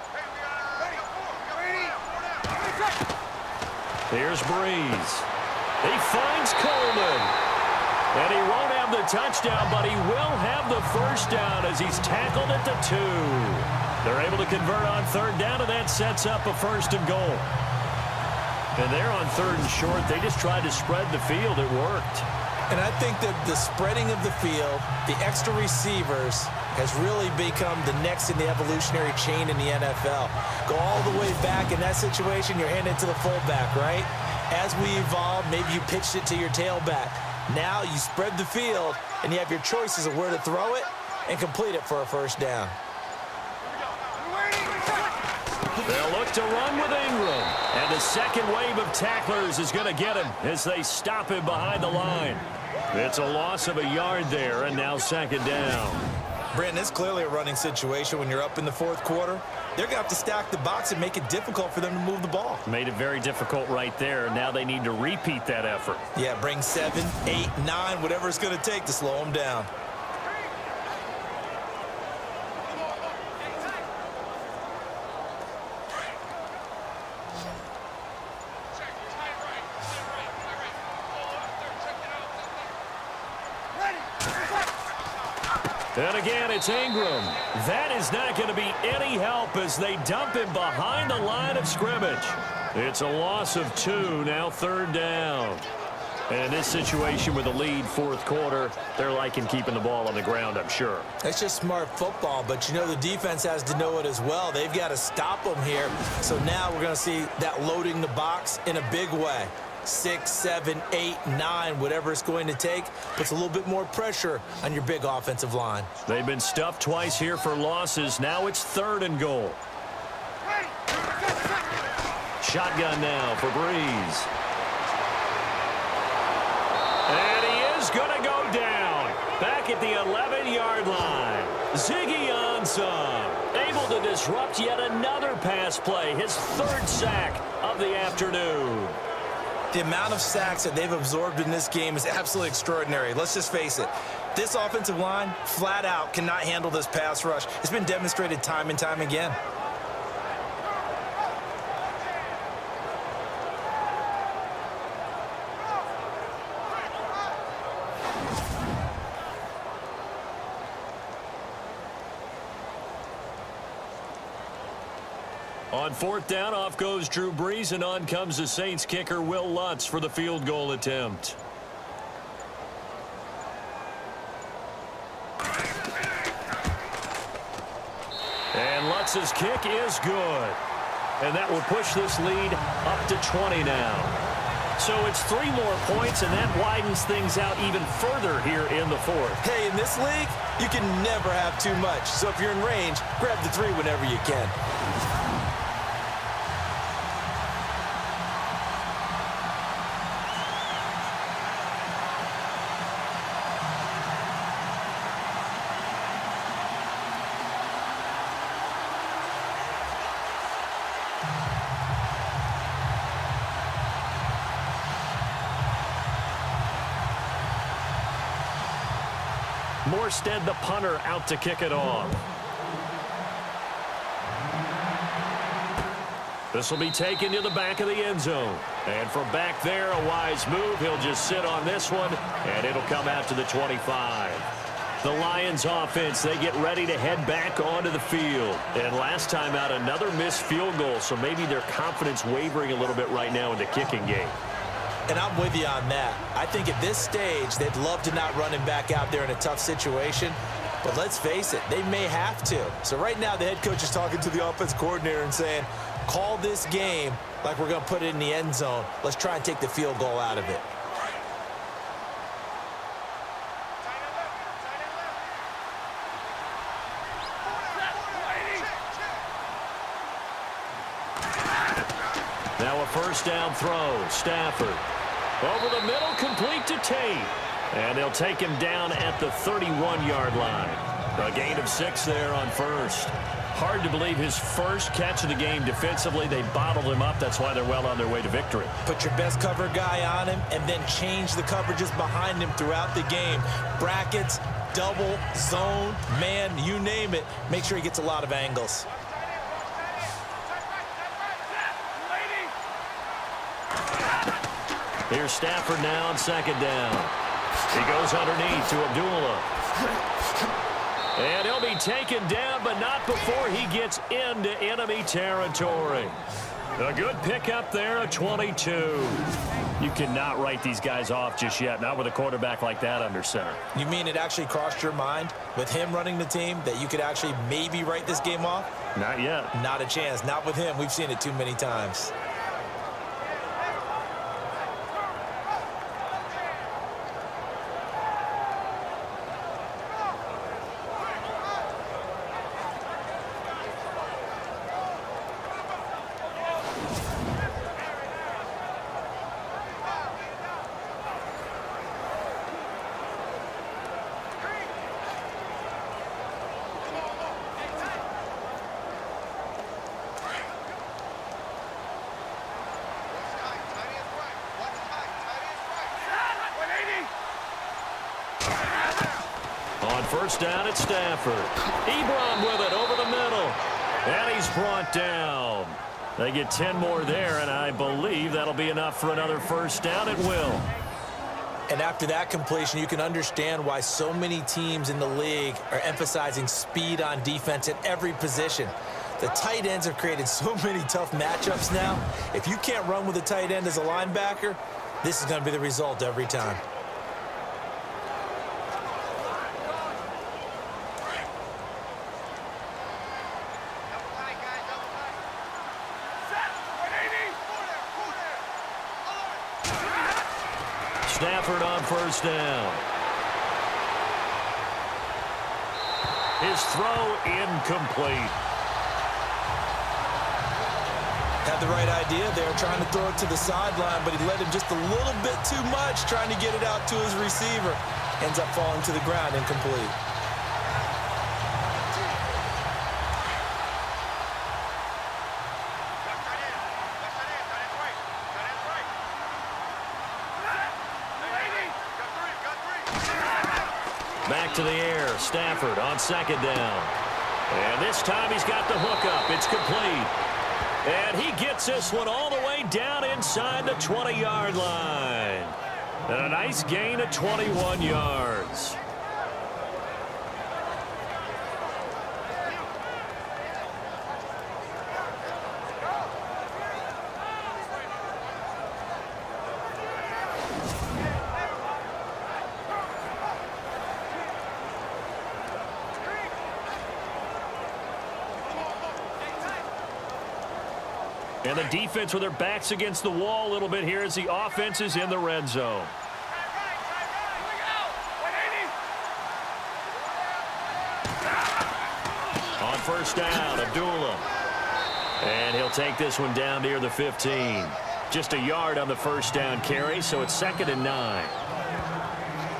Here's Breeze. He finds Coleman. And he won't have the touchdown, but he will have the first down as he's tackled at the 2. They're able to convert on 3rd down, and that sets up a 1st and goal. And they're on 3rd and short. They just tried to spread the field. It worked. And I think that the spreading of the field, the extra receivers, has really become the next in the evolutionary chain in the NFL. Go all the way back in that situation, you're handed to the fullback, right? As we evolve, maybe you pitched it to your tailback. Now you spread the field, and you have your choices of where to throw it and complete it for a 1st down. They'll look to run with Ingram. And the second wave of tacklers is going to get him as they stop him behind the line. It's a loss of a yard there, and now second down. Brandon, it's clearly a running situation when you're up in the fourth quarter. They're going to have to stack the box and make it difficult for them to move the ball. Made it very difficult right there. Now they need to repeat that effort. Yeah, bring 7, 8, 9, whatever it's going to take to slow them down. And again, it's Ingram. That is not going to be any help as they dump him behind the line of scrimmage. It's a loss of 2, now third down. And in this situation with a lead fourth quarter, they're liking keeping the ball on the ground, I'm sure. It's just smart football, but you know the defense has to know it as well. They've got to stop them here. So now we're going to see that loading the box in a big way. 6, 7, 8, 9, whatever it's going to take, puts a little bit more pressure on your big offensive line. They've been stuffed twice here for losses. Now it's 3rd and goal. Shotgun now for Breeze. And he is going to go down. Back at the 11-yard line. Ziggy Ansah able to disrupt yet another pass play. His 3rd sack of the afternoon. The amount of sacks that they've absorbed in this game is absolutely extraordinary. Let's just face it. This offensive line, flat out, cannot handle this pass rush. It's been demonstrated time and time again. On 4th down, off goes Drew Brees, and on comes the Saints kicker, Will Lutz, for the field goal attempt. And Lutz's kick is good. And that will push this lead up to 20 now. So it's 3 more points, and that widens things out even further here in the 4th. Hey, in this league, you can never have too much. So if you're in range, grab the 3 whenever you can. Morstead, the punter, out to kick it off. This will be taken to the back of the end zone. And from back there, a wise move. He'll just sit on this one, and it'll come out to the 25. The Lions offense, they get ready to head back onto the field. And last time out, another missed field goal, so maybe their confidence wavering a little bit right now in the kicking game. And I'm with you on that. I think at this stage, they'd love to not run him back out there in a tough situation. But let's face it, they may have to. So right now, the head coach is talking to the offense coordinator and saying, call this game like we're going to put it in the end zone. Let's try and take the field goal out of it. Now a first down throw. Stafford. Over the middle, complete to Tate. And they'll take him down at the 31-yard line. A gain of 6 there on first. Hard to believe his first catch of the game defensively. They bottled him up. That's why they're well on their way to victory. Put your best cover guy on him and then change the coverages behind him throughout the game. Brackets, double, zone, man, you name it. Make sure he gets a lot of angles. Here's Stafford now on second down. He goes underneath to Abdullah. And he'll be taken down, but not before he gets into enemy territory. A good pickup there, a 22. You cannot write these guys off just yet, not with a quarterback like that under center. You mean it actually crossed your mind with him running the team that you could actually maybe write this game off? Not yet. Not a chance. Not with him. We've seen it too many times. first down at Stafford. Ebron with it over the middle. And he's brought down. They get 10 more there, and I believe that'll be enough for another first down at will. And after that completion, you can understand why so many teams in the league are emphasizing speed on defense at every position. The tight ends have created so many tough matchups now. If you can't run with a tight end as a linebacker, this is going to be the result every time. Stafford on first down. His throw incomplete. Had the right idea there, trying to throw it to the sideline, but he led him just a little bit too much, trying to get it out to his receiver. Ends up falling to the ground, incomplete. Back to the air. Stafford on second down. And this time he's got the hookup. It's complete. And he gets this one all the way down inside the 20-yard line. And a nice gain of 21 yards. And the defense with their backs against the wall a little bit here as the offense is in the red zone. On first down, Abdullah. And he'll take this one down near the 15. Just a yard on the first down carry, so it's 2nd and 9.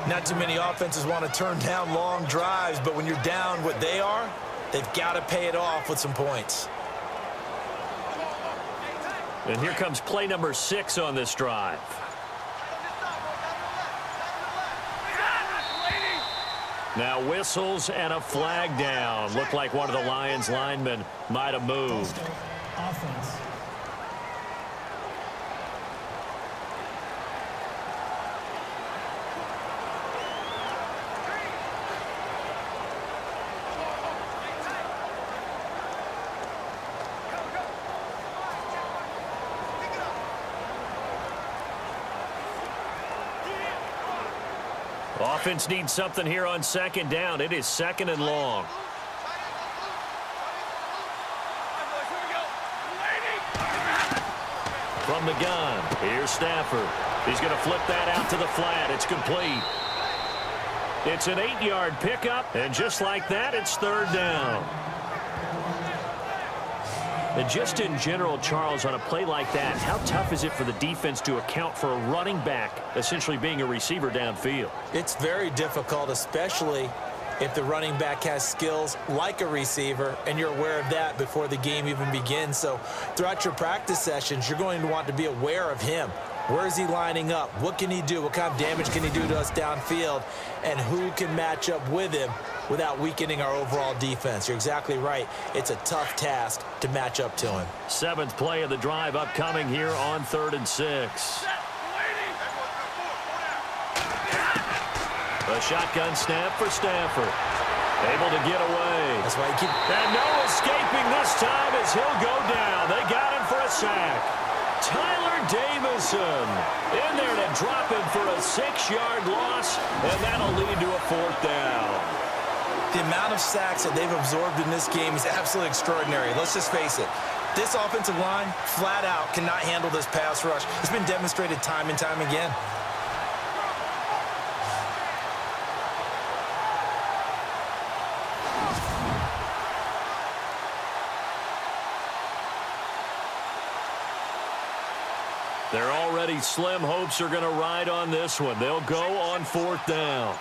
Not too many offenses want to turn down long drives, but when you're down what they are, they've got to pay it off with some points. And here comes play number 6 on this drive. Now whistles and a flag down. Looked like one of the Lions linemen might have moved. Offense. Offense needs something here on second down. It is 2nd and long. From the gun, here's Stafford. He's going to flip that out to the flat. It's complete. It's an 8-yard pickup, and just like that, it's 3rd down. And just in general, Charles, on a play like that, how tough is it for the defense to account for a running back essentially being a receiver downfield? It's very difficult, especially if the running back has skills like a receiver, and you're aware of that before the game even begins. So throughout your practice sessions, you're going to want to be aware of him. Where is he lining up? What can he do? What kind of damage can he do to us downfield? And who can match up with him without weakening our overall defense? You're exactly right. It's a tough task to match up to him. 7th play of the drive upcoming here on 3rd and 6. A shotgun snap for Stafford. Able to get away. That's why you keep... And no escaping this time as he'll go down. They got him for a sack. Tyler Davison in there to drop him for a 6-yard loss, and that'll lead to a 4th down. The amount of sacks that they've absorbed in this game is absolutely extraordinary. Let's just face it. This offensive line, flat out, cannot handle this pass rush. It's been demonstrated time and time again. Their already slim hopes are going to ride on this one. They'll go on 4th down.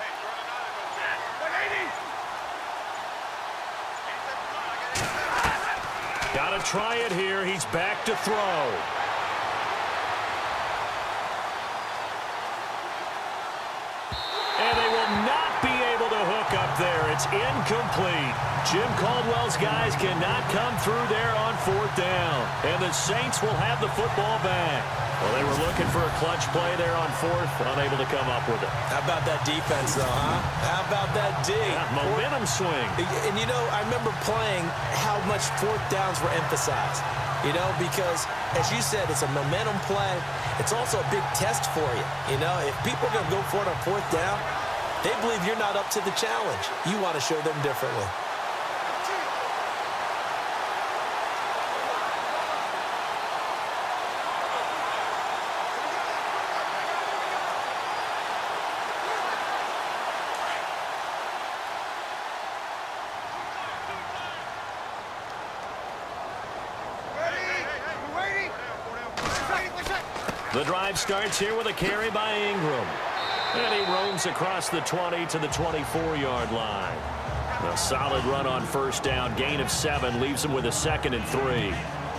Got to try it here. He's back to throw. And they will not be able to hook up there it's incomplete. Jim Caldwell's guys cannot come through there on 4th down. And the Saints will have the football back. Well, they were looking for a clutch play there on 4th, unable to come up with it. How about that defense, though, huh? How about that D? Yeah, momentum swing. And, you know, I remember playing how much 4th downs were emphasized. You know, because, as you said, it's a momentum play. It's also a big test for you. You know, if people are going to go for it on 4th down, they believe you're not up to the challenge. You want to show them differently. The drive starts here with a carry by Ingram. And he roams across the 20 to the 24-yard line. A solid run on 1st down. Gain of 7 leaves him with a 2nd and 3.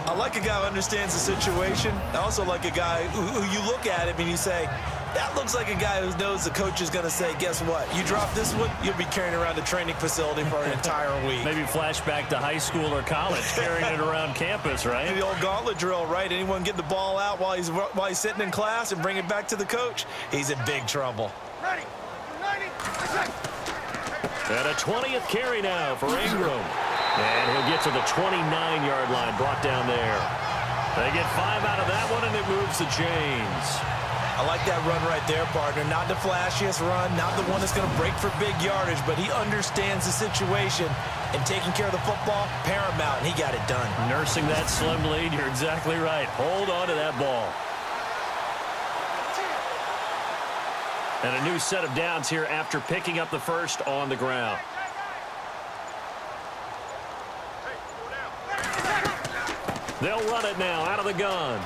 I like a guy who understands the situation. I also like a guy who you look at him and you say, that looks like a guy who knows the coach is going to say, guess what? You drop this one, you'll be carrying around the training facility for an entire week. Maybe flashback to high school or college, carrying it around campus, right? The old gauntlet drill, right? Anyone get the ball out while he's sitting in class and bring it back to the coach, he's in big trouble. Ready. And a 20th carry now for Ingram. And he'll get to the 29-yard line, brought down there. They get 5 out of that one, and it moves the chains. I like that run right there, partner. Not the flashiest run, not the one that's going to break for big yardage, but he understands the situation, and taking care of the football, paramount, and he got it done. Nursing that slim lead, you're exactly right. Hold on to that ball. And a new set of downs here after picking up the first on the ground. They'll run it now out of the gun.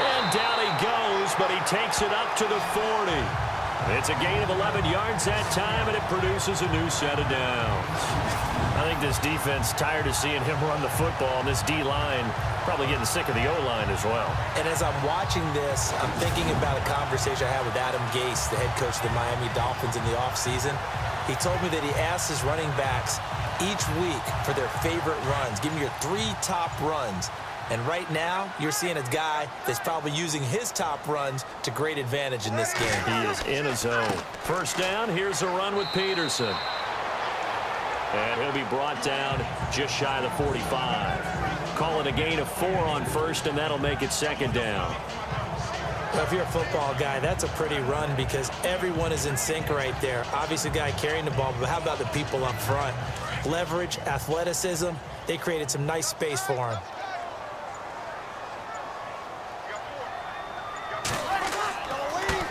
And down he goes, but he takes it up to the 40. It's a gain of 11 yards that time, and it produces a new set of downs. I think this defense tired of seeing him run the football, and this D-line probably getting sick of the O-line as well. And as I'm watching this, I'm thinking about a conversation I had with Adam Gase, the head coach of the Miami Dolphins in the offseason. He told me that he asked his running backs each week for their favorite runs. Give me your 3 top runs. And right now, you're seeing a guy that's probably using his top runs to great advantage in this game. He is in his zone. 1st down, here's a run with Peterson. And he'll be brought down just shy of the 45. Call it a gain of 4 on 1st, and that'll make it 2nd down. Well, if you're a football guy, that's a pretty run because everyone is in sync right there. Obviously, the guy carrying the ball, but how about the people up front? Leverage, athleticism, they created some nice space for him.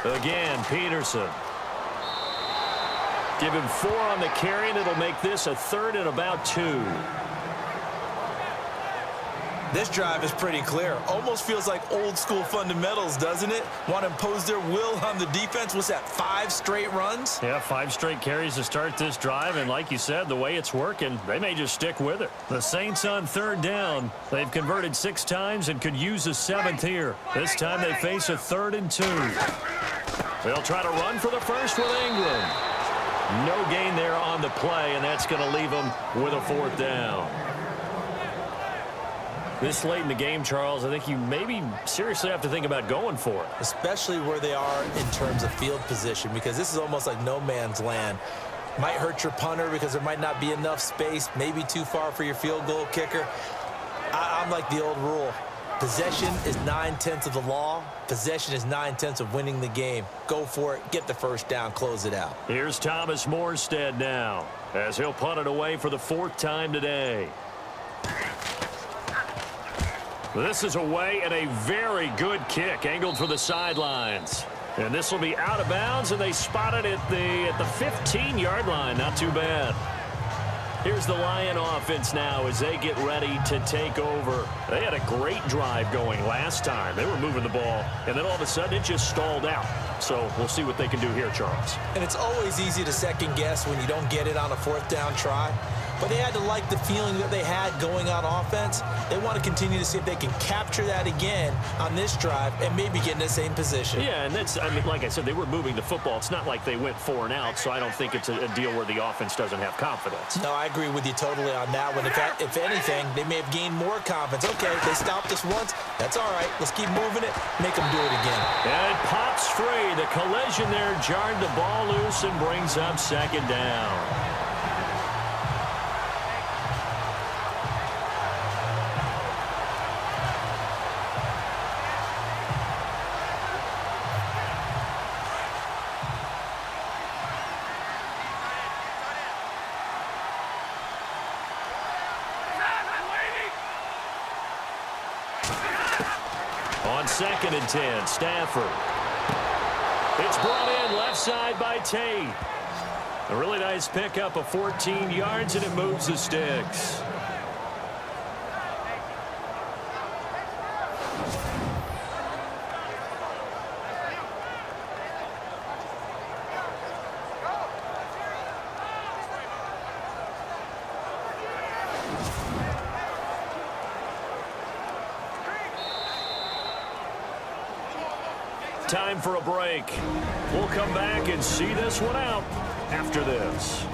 Again, Peterson. Give him 4 on the carry, and it'll make this a 3rd and about 2. This drive is pretty clear. Almost feels like old school fundamentals, doesn't it? Want to impose their will on the defense. What's that, 5 straight runs? Yeah, 5 straight carries to start this drive, and like you said, the way it's working, they may just stick with it. The Saints on 3rd down. They've converted 6 times and could use a 7th here. This time they face a 3rd and 2. They'll try to run for the first with Ingram. No gain there on the play, and that's going to leave them with a 4th down. This late in the game, Charles, I think you maybe seriously have to think about going for it. Especially where they are in terms of field position, because this is almost like no man's land. Might hurt your punter because there might not be enough space, maybe too far for your field goal kicker. I'm like the old rule. Possession is 9/10 of the law. Possession is 9/10 of winning the game. Go for it, get the first down, close it out. Here's Thomas Morstead now, as he'll punt it away for the 4th time today. This is away and a very good kick, angled for the sidelines. And this will be out of bounds, and they spot it at the 15-yard line. Not too bad. Here's the Lion offense now as they get ready to take over. They had a great drive going last time. They were moving the ball, and then all of a sudden it just stalled out. So we'll see what they can do here, Charles. And it's always easy to second guess when you don't get it on a 4th down try. but they had to like the feeling that they had going on offense. They want to continue to see if they can capture that again on this drive and maybe get in the same position. Yeah, and that's, I mean, like I said, they were moving the football. It's not like they went 4 and out, so I don't think it's a deal where the offense doesn't have confidence. No, I agree with you totally on that one. If anything, they may have gained more confidence. Okay, they stopped us once. That's all right. Let's keep moving it. Make them do it again. And it pops free. The collision there jarred the ball loose and brings up second down. On 2nd and 10, Stafford. It's brought in left side by Tate. A really nice pickup of 14 yards, and it moves the sticks. Time for a break. We'll come back and see this one out after this.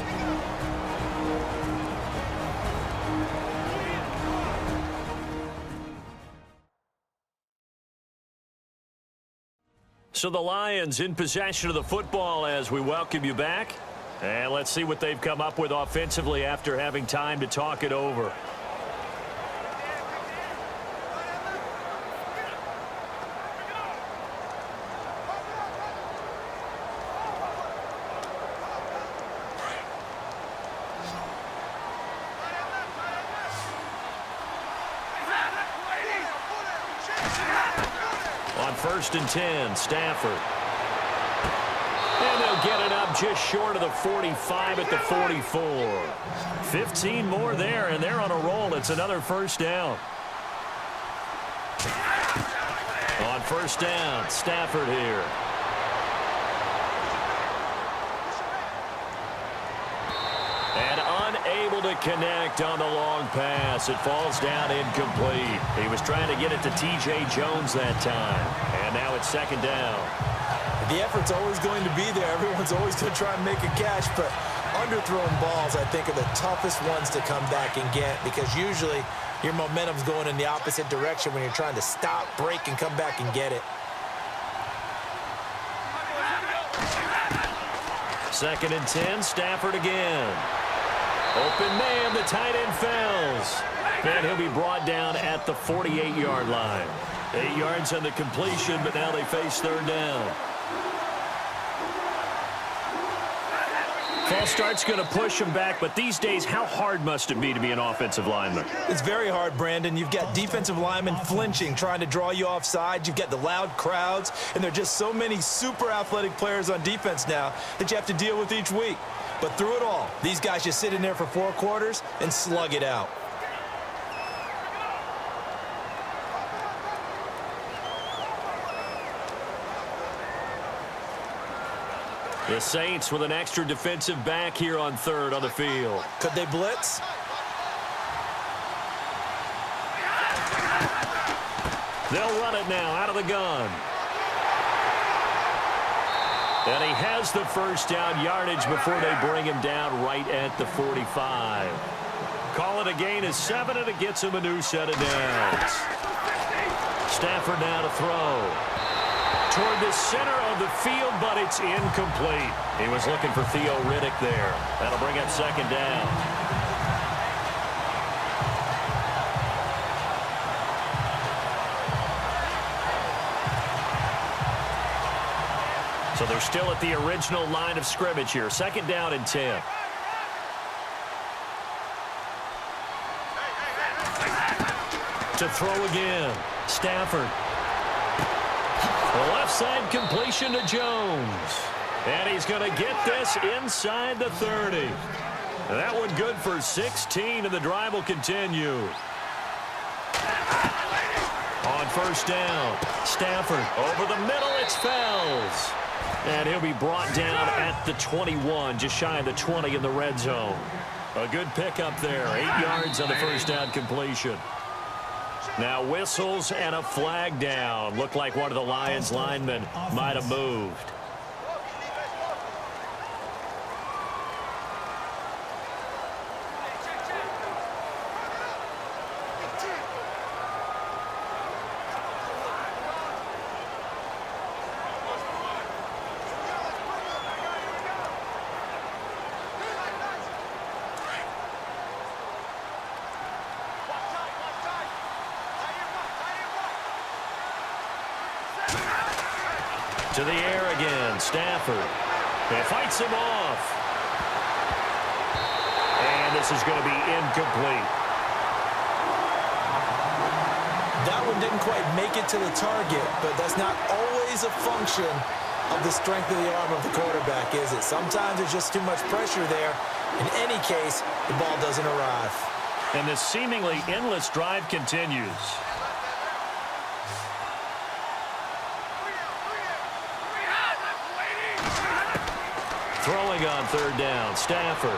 So the Lions in possession of the football as we welcome you back. And let's see what they've come up with offensively after having time to talk it over. On 1st and 10, Stafford. And they'll get it up just short of the 45 at the 44. 15 more there, and they're on a roll. It's another first down. On 1st down, Stafford here. And unable to connect on the long pass. It falls down incomplete. He was trying to get it to T.J. Jones that time. And now it's 2nd down. The effort's always going to be there. Everyone's always going to try and make a catch, but underthrown balls, I think, are the toughest ones to come back and get because usually your momentum's going in the opposite direction when you're trying to stop, break, and come back and get it. 2nd and 10, Stafford again. Open man, the tight end fails. And he'll be brought down at the 48-yard line. 8 yards on the completion, but now they face 3rd down. False start's going to push him back, but these days, how hard must it be to be an offensive lineman? It's very hard, Brandon. You've got defensive linemen flinching, trying to draw you off sides. You've got the loud crowds, and there are just so many super athletic players on defense now that you have to deal with each week. But through it all, these guys just sit in there for 4 quarters and slug it out. The Saints with an extra defensive back here on 3rd on the field. Could they blitz? They'll run it now out of the gun. And he has the first down yardage before they bring him down right at the 45. Call it a gain of 7, and it gets him a new set of downs. Stafford now to throw. Toward the center of the field, but it's incomplete. He was looking for Theo Riddick there. That'll bring up 2nd down. So they're still at the original line of scrimmage here. 2nd down and 10. To throw again. Stafford. The left side completion to Jones. And he's going to get this inside the 30. That one good for 16, and the drive will continue. On 1st down, Stafford over the middle, it's Fells. And he'll be brought down at the 21, just shy of the 20 in the red zone. A good pickup there. 8 yards on the first down completion. Now whistles and a flag down. Looked like one of the Lions linemen might have moved. To the air again, Stafford. It fights him off. And this is going to be incomplete. That one didn't quite make it to the target, but that's not always a function of the strength of the arm of the quarterback, is it? Sometimes there's just too much pressure there. In any case, the ball doesn't arrive. And this seemingly endless drive continues. Throwing on third down, Stafford.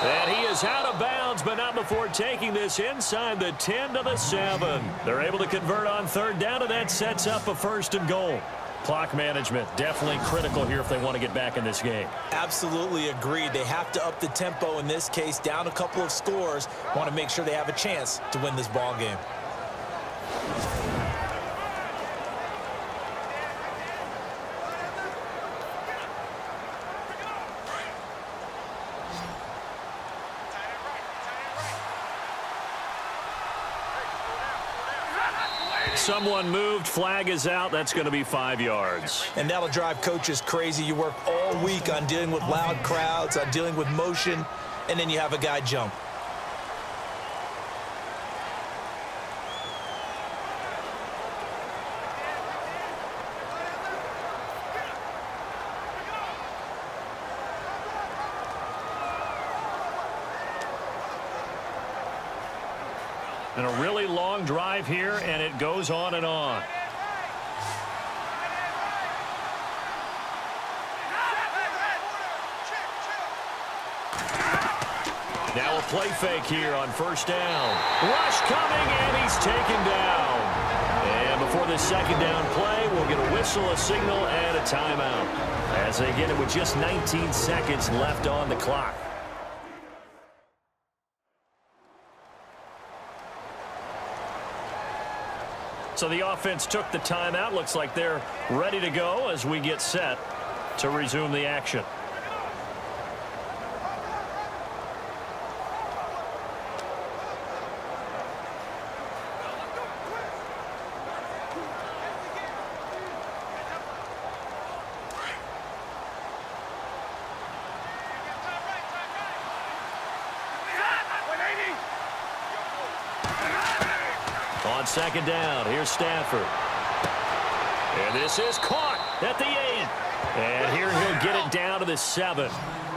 And he is out of bounds, but not before taking this inside the 10 to the 7. They're able to convert on third down, and that sets up a 1st and goal. Clock management definitely critical here if they want to get back in this game. Absolutely agreed. They have to up the tempo in this case, down a couple of scores. Want to make sure they have a chance to win this ball game. Someone moved. Flag is out. That's going to be 5 yards. And that'll drive coaches crazy. You work all week on dealing with loud crowds, on dealing with motion, and then you have a guy jump. And a really long drive here, and it goes on and on. Now a play fake here on first down. Rush coming, and he's taken down. And before the second down play, we'll get a whistle, a signal, and a timeout as they get it with just 19 seconds left on the clock. So the offense took the timeout. Looks like they're ready to go as we get set to resume the action. On second down, here's Stafford. And this is caught at the 8. And here he'll get it down to the 7.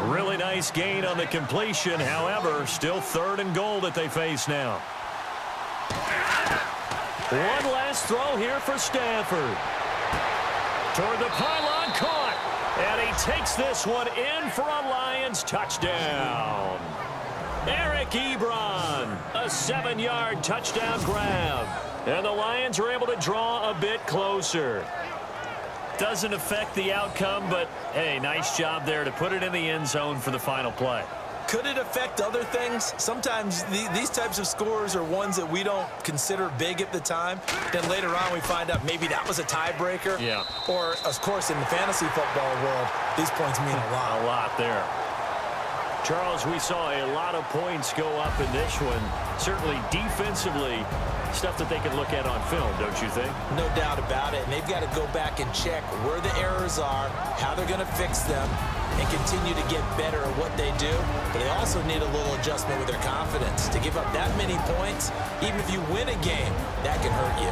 Really nice gain on the completion. However, still 3rd and goal that they face now. One last throw here for Stafford. Toward the pylon, caught. And he takes this one in for a Lions touchdown. Eric Ebron, a 7-yard touchdown grab. And the Lions are able to draw a bit closer. Doesn't affect the outcome, but, hey, nice job there to put it in the end zone for the final play. Could it affect other things? Sometimes these types of scores are ones that we don't consider big at the time. Then later on we find out maybe that was a tiebreaker. Yeah. Or, of course, in the fantasy football world, these points mean a lot. A lot there. Charles, we saw a lot of points go up in this one. Certainly defensively, stuff that they can look at on film, don't you think? No doubt about it. And they've got to go back and check where the errors are, how they're going to fix them, and continue to get better at what they do. But they also need a little adjustment with their confidence. To give up that many points, even if you win a game, that can hurt you.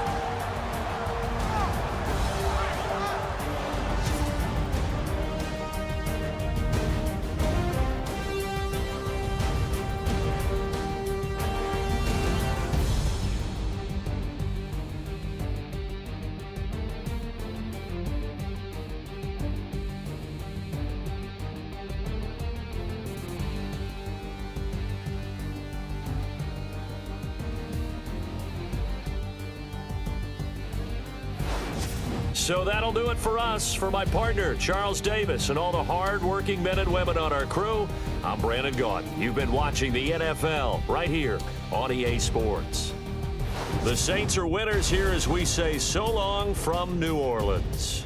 So that'll do it for us. For my partner, Charles Davis, and all the hard-working men and women on our crew, I'm Brandon Gaudin. You've been watching the NFL right here on EA Sports. The Saints are winners here as we say so long from New Orleans.